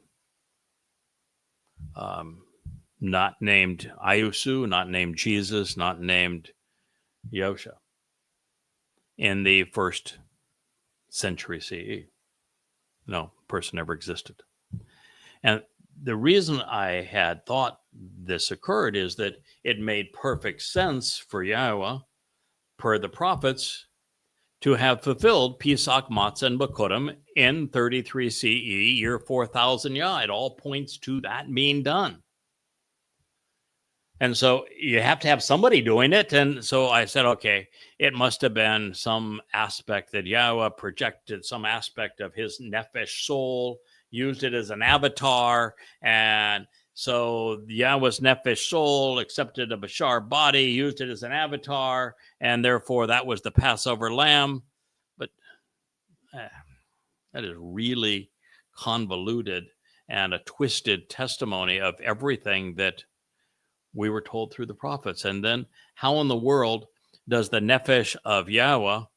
not named Iusu, not named Jesus, not named Yosha in the first century CE. No person ever existed. And the reason I had thought this occurred is that it made perfect sense for Yahowah, per the prophets, to have fulfilled Pesach, Matzah, and Bakurim in 33 CE, year 4000 Yah. It all points to that being done. And so you have to have somebody doing it. And so I said, okay, it must have been some aspect that Yahowah projected, some aspect of his nephesh soul, used it as an avatar. And so Yahweh's nephesh soul accepted a Bashar body, used it as an avatar, and therefore that was the Passover lamb. But that is really convoluted and a twisted testimony of everything that we were told through the prophets. And then how in the world does the nephesh of Yahowah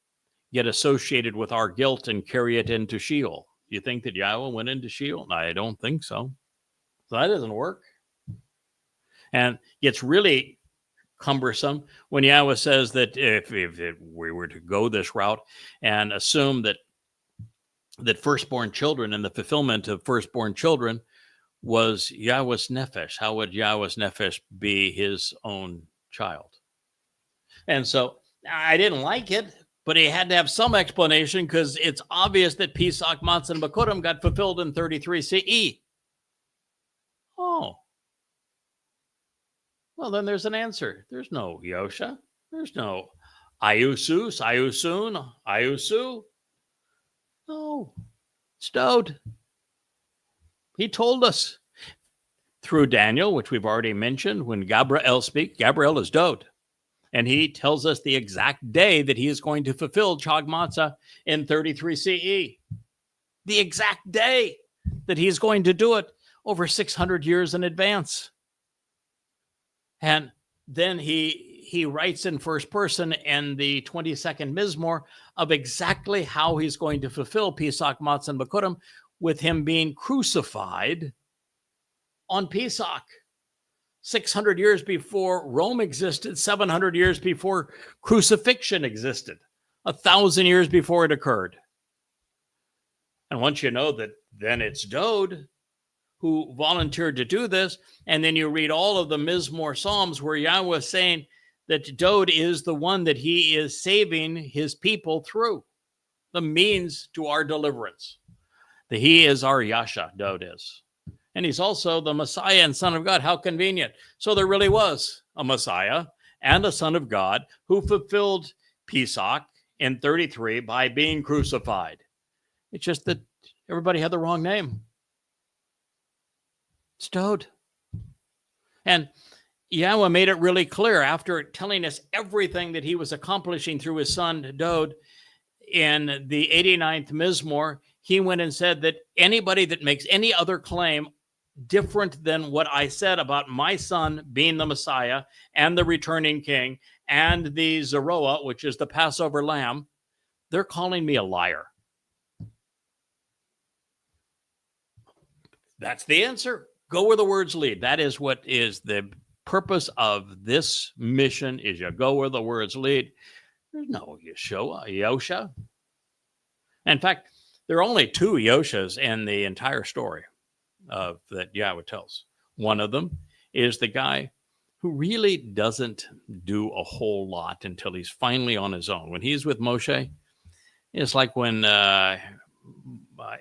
get associated with our guilt and carry it into Sheol? You think that Yahowah went into Sheol? I don't think so. So that doesn't work. And it's really cumbersome when Yahowah says that if we were to go this route and assume that firstborn children and the fulfillment of firstborn children was Yahweh's Nephesh. How would Yahweh's Nephesh be his own child? And so I didn't like it, but he had to have some explanation because it's obvious that Pesach, Matzah, and Bakurim got fulfilled in 33 CE. Oh. Well, then there's an answer. There's no Yosha. There's no Ayusus, Ayusun, Ayusu. No. It's Dod. He told us through Daniel, which we've already mentioned, when Gabriel speaks, Gabriel is Dod. And he tells us the exact day that he is going to fulfill Chag Matzah in 33 CE. The exact day that he's going to do it over 600 years in advance. And then he writes in first person in the 22nd Mizmor of exactly how he's going to fulfill Pesach, Matzah, and Bakurim with him being crucified on Pesach. 600 years before Rome existed, 700 years before crucifixion existed, 1,000 years before it occurred. And once you know that, then it's Dod who volunteered to do this. And then you read all of the Mizmor Psalms where Yahweh is saying that Dod is the one that he is saving his people through, the means to our deliverance. That he is our Yasha, Dod is. And he's also the Messiah and Son of God. How convenient. So there really was a Messiah and a Son of God who fulfilled Pesach in 33 by being crucified. It's just that everybody had the wrong name. It's Dod. And Yahweh made it really clear after telling us everything that he was accomplishing through his son Dod in the 89th Mizmor. He went and said that anybody that makes any other claim different than what I said about my son being the Messiah and the returning king and the Zeroah, which is the Passover lamb, they're calling me a liar. That's the answer. Go where the words lead. That is what is the purpose of this mission, is you go where the words lead. There's no Yosha. In fact, there are only two Yoshas in the entire story that Yahweh tells. One of them is the guy who really doesn't do a whole lot until he's finally on his own. When he's with Moshe, it's like when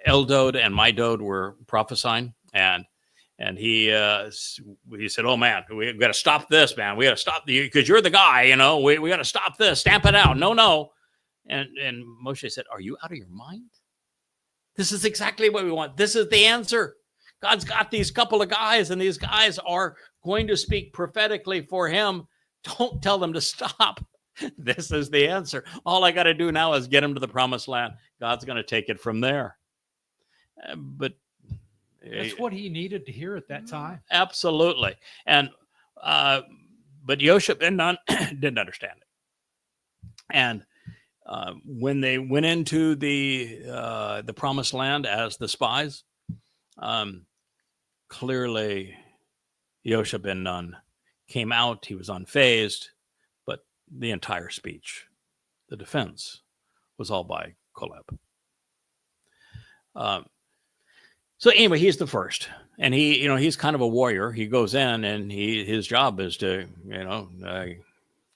Eldod and my Dod were prophesying, and he said, "Oh man, we've got to stop this, man. We got to stop you because you're the guy. You know, we got to stop this. Stamp it out. No." And Moshe said, "Are you out of your mind? This is exactly what we want. This is the answer. God's got these couple of guys, and these guys are going to speak prophetically for him. Don't tell them to stop. This is the answer. All I got to do now is get them to the promised land. God's going to take it from there." But that's what he needed to hear at that time. Absolutely. And but Yosha ben Nun didn't understand it. And when they went into the promised land as the spies, clearly Yosha ben Nun came out. He was unfazed, but the entire speech, the defense, was all by Koleb. So anyway, he's the first, and he's kind of a warrior. He goes in, and his job is to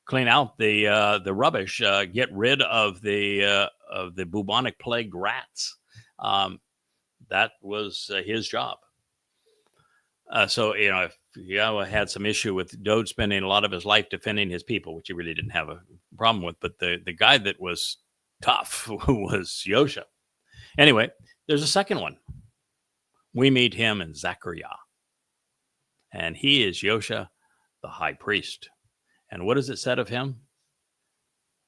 clean out the rubbish, get rid of the bubonic plague rats. That was his job. So if Yahweh had some issue with Dod spending a lot of his life defending his people, which he really didn't have a problem with, but the guy that was tough was Yosha. Anyway, there's a second one. We meet him in Zechariah, and he is Yosha, the high priest. And what is it said of him?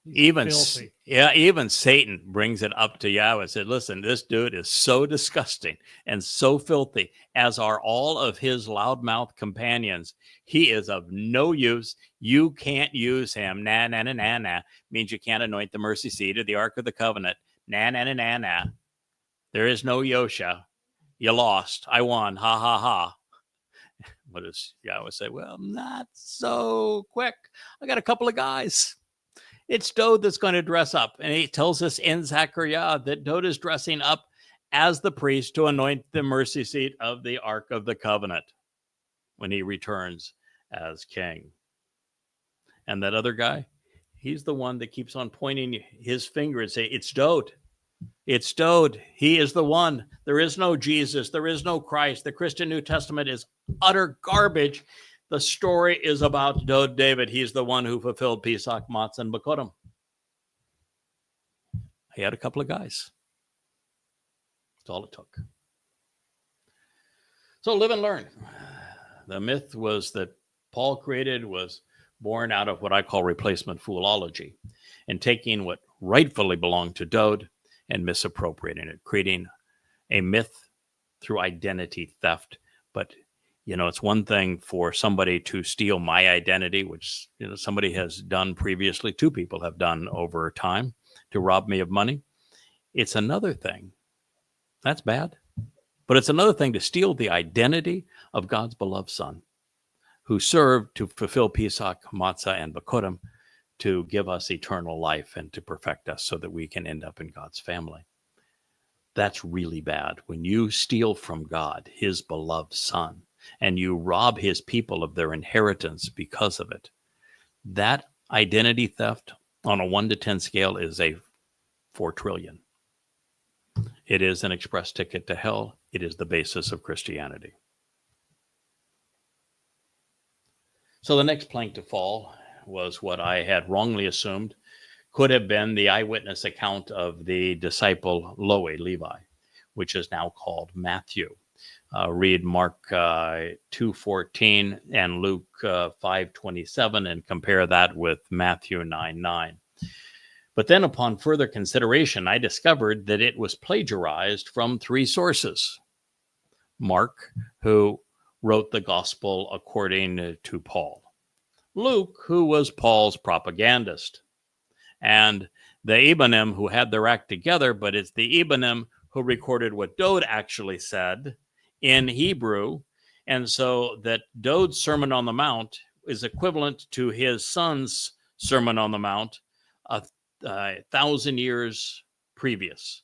Even Satan brings it up to Yahweh and said, "Listen, this dude is so disgusting and so filthy, as are all of his loudmouth companions. He is of no use. You can't use him. Nah, nah, nah, nah, nah. Means you can't anoint the mercy seat or the Ark of the Covenant. Nah, nah, nah, nah, nah. There is no Yosha. You lost. I won. Ha, ha, ha." What does Yahweh say? Well, not so quick. I got a couple of guys. It's Dod that's going to dress up. And he tells us in Zechariah that Dod is dressing up as the priest to anoint the mercy seat of the Ark of the Covenant when he returns as king. And that other guy, he's the one that keeps on pointing his finger and say, it's Dode. It's Dode. He is the one. There is no Jesus. There is no Christ. The Christian New Testament is utter garbage. The story is about Dode David. He's the one who fulfilled Pesach, Matzah, and Bakodim. He had a couple of guys. That's all it took. So live and learn. The myth was that Paul created was born out of what I call replacement foolology, and taking what rightfully belonged to Dode and misappropriating it, creating a myth through identity theft. But, it's one thing for somebody to steal my identity, which, somebody has done previously, two people have done over time, to rob me of money. It's another thing. That's bad. But it's another thing to steal the identity of God's beloved Son, who served to fulfill Pesach, Matzah, and Bakodim, to give us eternal life and to perfect us so that we can end up in God's family. That's really bad. When you steal from God, his beloved Son, and you rob his people of their inheritance because of it, that identity theft on a 1 to 10 scale is a 4 trillion. It is an express ticket to hell. It is the basis of Christianity. So the next plank to fall was what I had wrongly assumed could have been the eyewitness account of the disciple Levi, which is now called Matthew. Read Mark 2:14 and Luke 5:27 and compare that with Matthew 9:9. But then upon further consideration, I discovered that it was plagiarized from 3 sources. Mark, who wrote the gospel according to Paul. Luke, who was Paul's propagandist. And the Ebonim, who had their act together, but it's the Ebonim who recorded what Dode actually said in Hebrew. And so that Dode's Sermon on the Mount is equivalent to his son's Sermon on the Mount 1,000 years previous.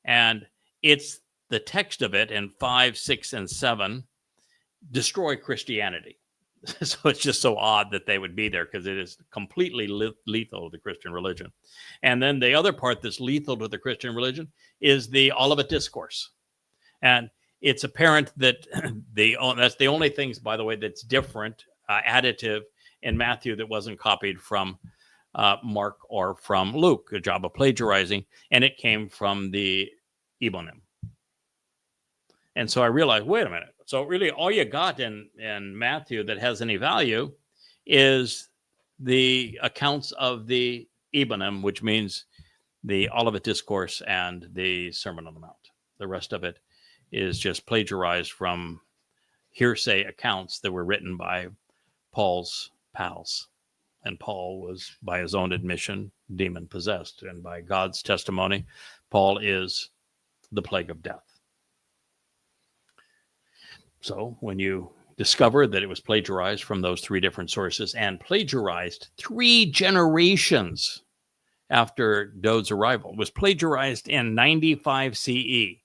And it's the text of it in 5, 6, and 7 destroy Christianity. So it's just so odd that they would be there because it is completely lethal to the Christian religion. And then the other part that's lethal to the Christian religion is the Olivet Discourse. And it's apparent that that's the only things, by the way, that's different, additive in Matthew that wasn't copied from Mark or from Luke, a job of plagiarizing, and it came from the Ebonim. And so I realized, wait a minute. So really all you got in Matthew that has any value is the accounts of the Ebonim, which means the Olivet Discourse and the Sermon on the Mount. The rest of it is just plagiarized from hearsay accounts that were written by Paul's pals. And Paul was, by his own admission, demon-possessed. And by God's testimony, Paul is the plague of death. So when you discover that it was plagiarized from those 3 different sources and plagiarized 3 generations after Dode's arrival, it was plagiarized in 95 CE.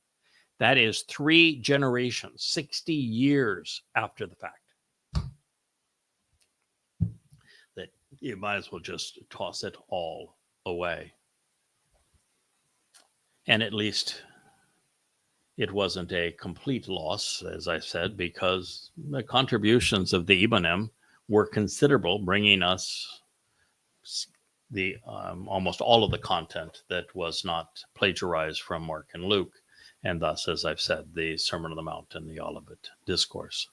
That is 3 generations, 60 years after the fact. That you might as well just toss it all away. And at least it wasn't a complete loss, as I said, because the contributions of the Ebonim were considerable, bringing us the almost all of the content that was not plagiarized from Mark and Luke, and thus, as I've said, the Sermon on the Mount and the Olivet Discourse.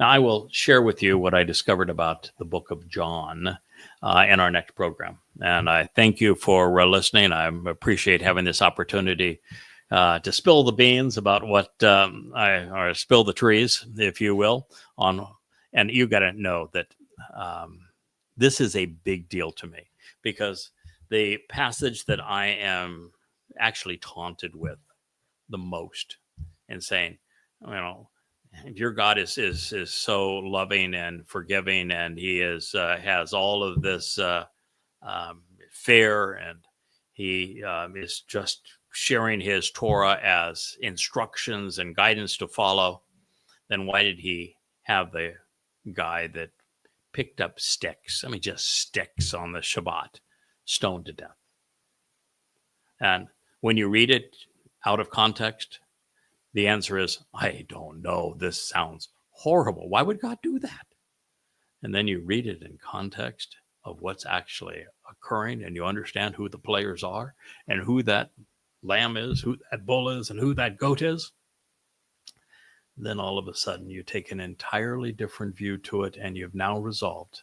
Now, I will share with you what I discovered about the book of John in our next program, and I thank you for listening. I appreciate having this opportunity to spill the beans about what or spill the trees, if you will, on. And you got to know that this is a big deal to me, because the passage that I am actually taunted with the most and saying, your God is so loving and forgiving, and he has all of this fair, and he is just sharing his Torah as instructions and guidance to follow, then why did he have the guy that picked up sticks, just sticks on the Shabat, stoned to death? And when you read it out of context, the answer is, I don't know. This sounds horrible. Why would God do that? And then you read it in context of what's actually occurring, and you understand who the players are and who that lamb is, who that bull is, and who that goat is. Then all of a sudden you take an entirely different view to it, and you've now resolved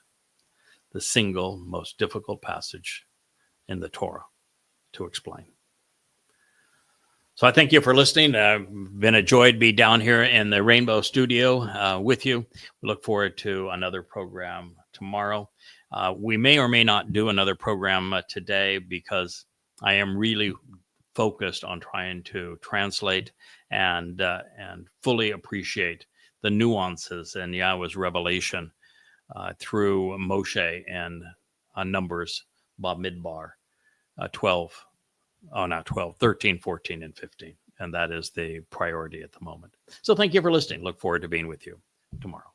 the single most difficult passage in the Torah to explain. So I thank you for listening. Been a joy to be down here in the Rainbow Studio with you. We look forward to another program tomorrow. We may or may not do another program today because I am really focused on trying to translate and fully appreciate the nuances in Yahweh's revelation through Moshe and Numbers, Bamidbar, 13, 14, and 15. And that is the priority at the moment. So thank you for listening. Look forward to being with you tomorrow.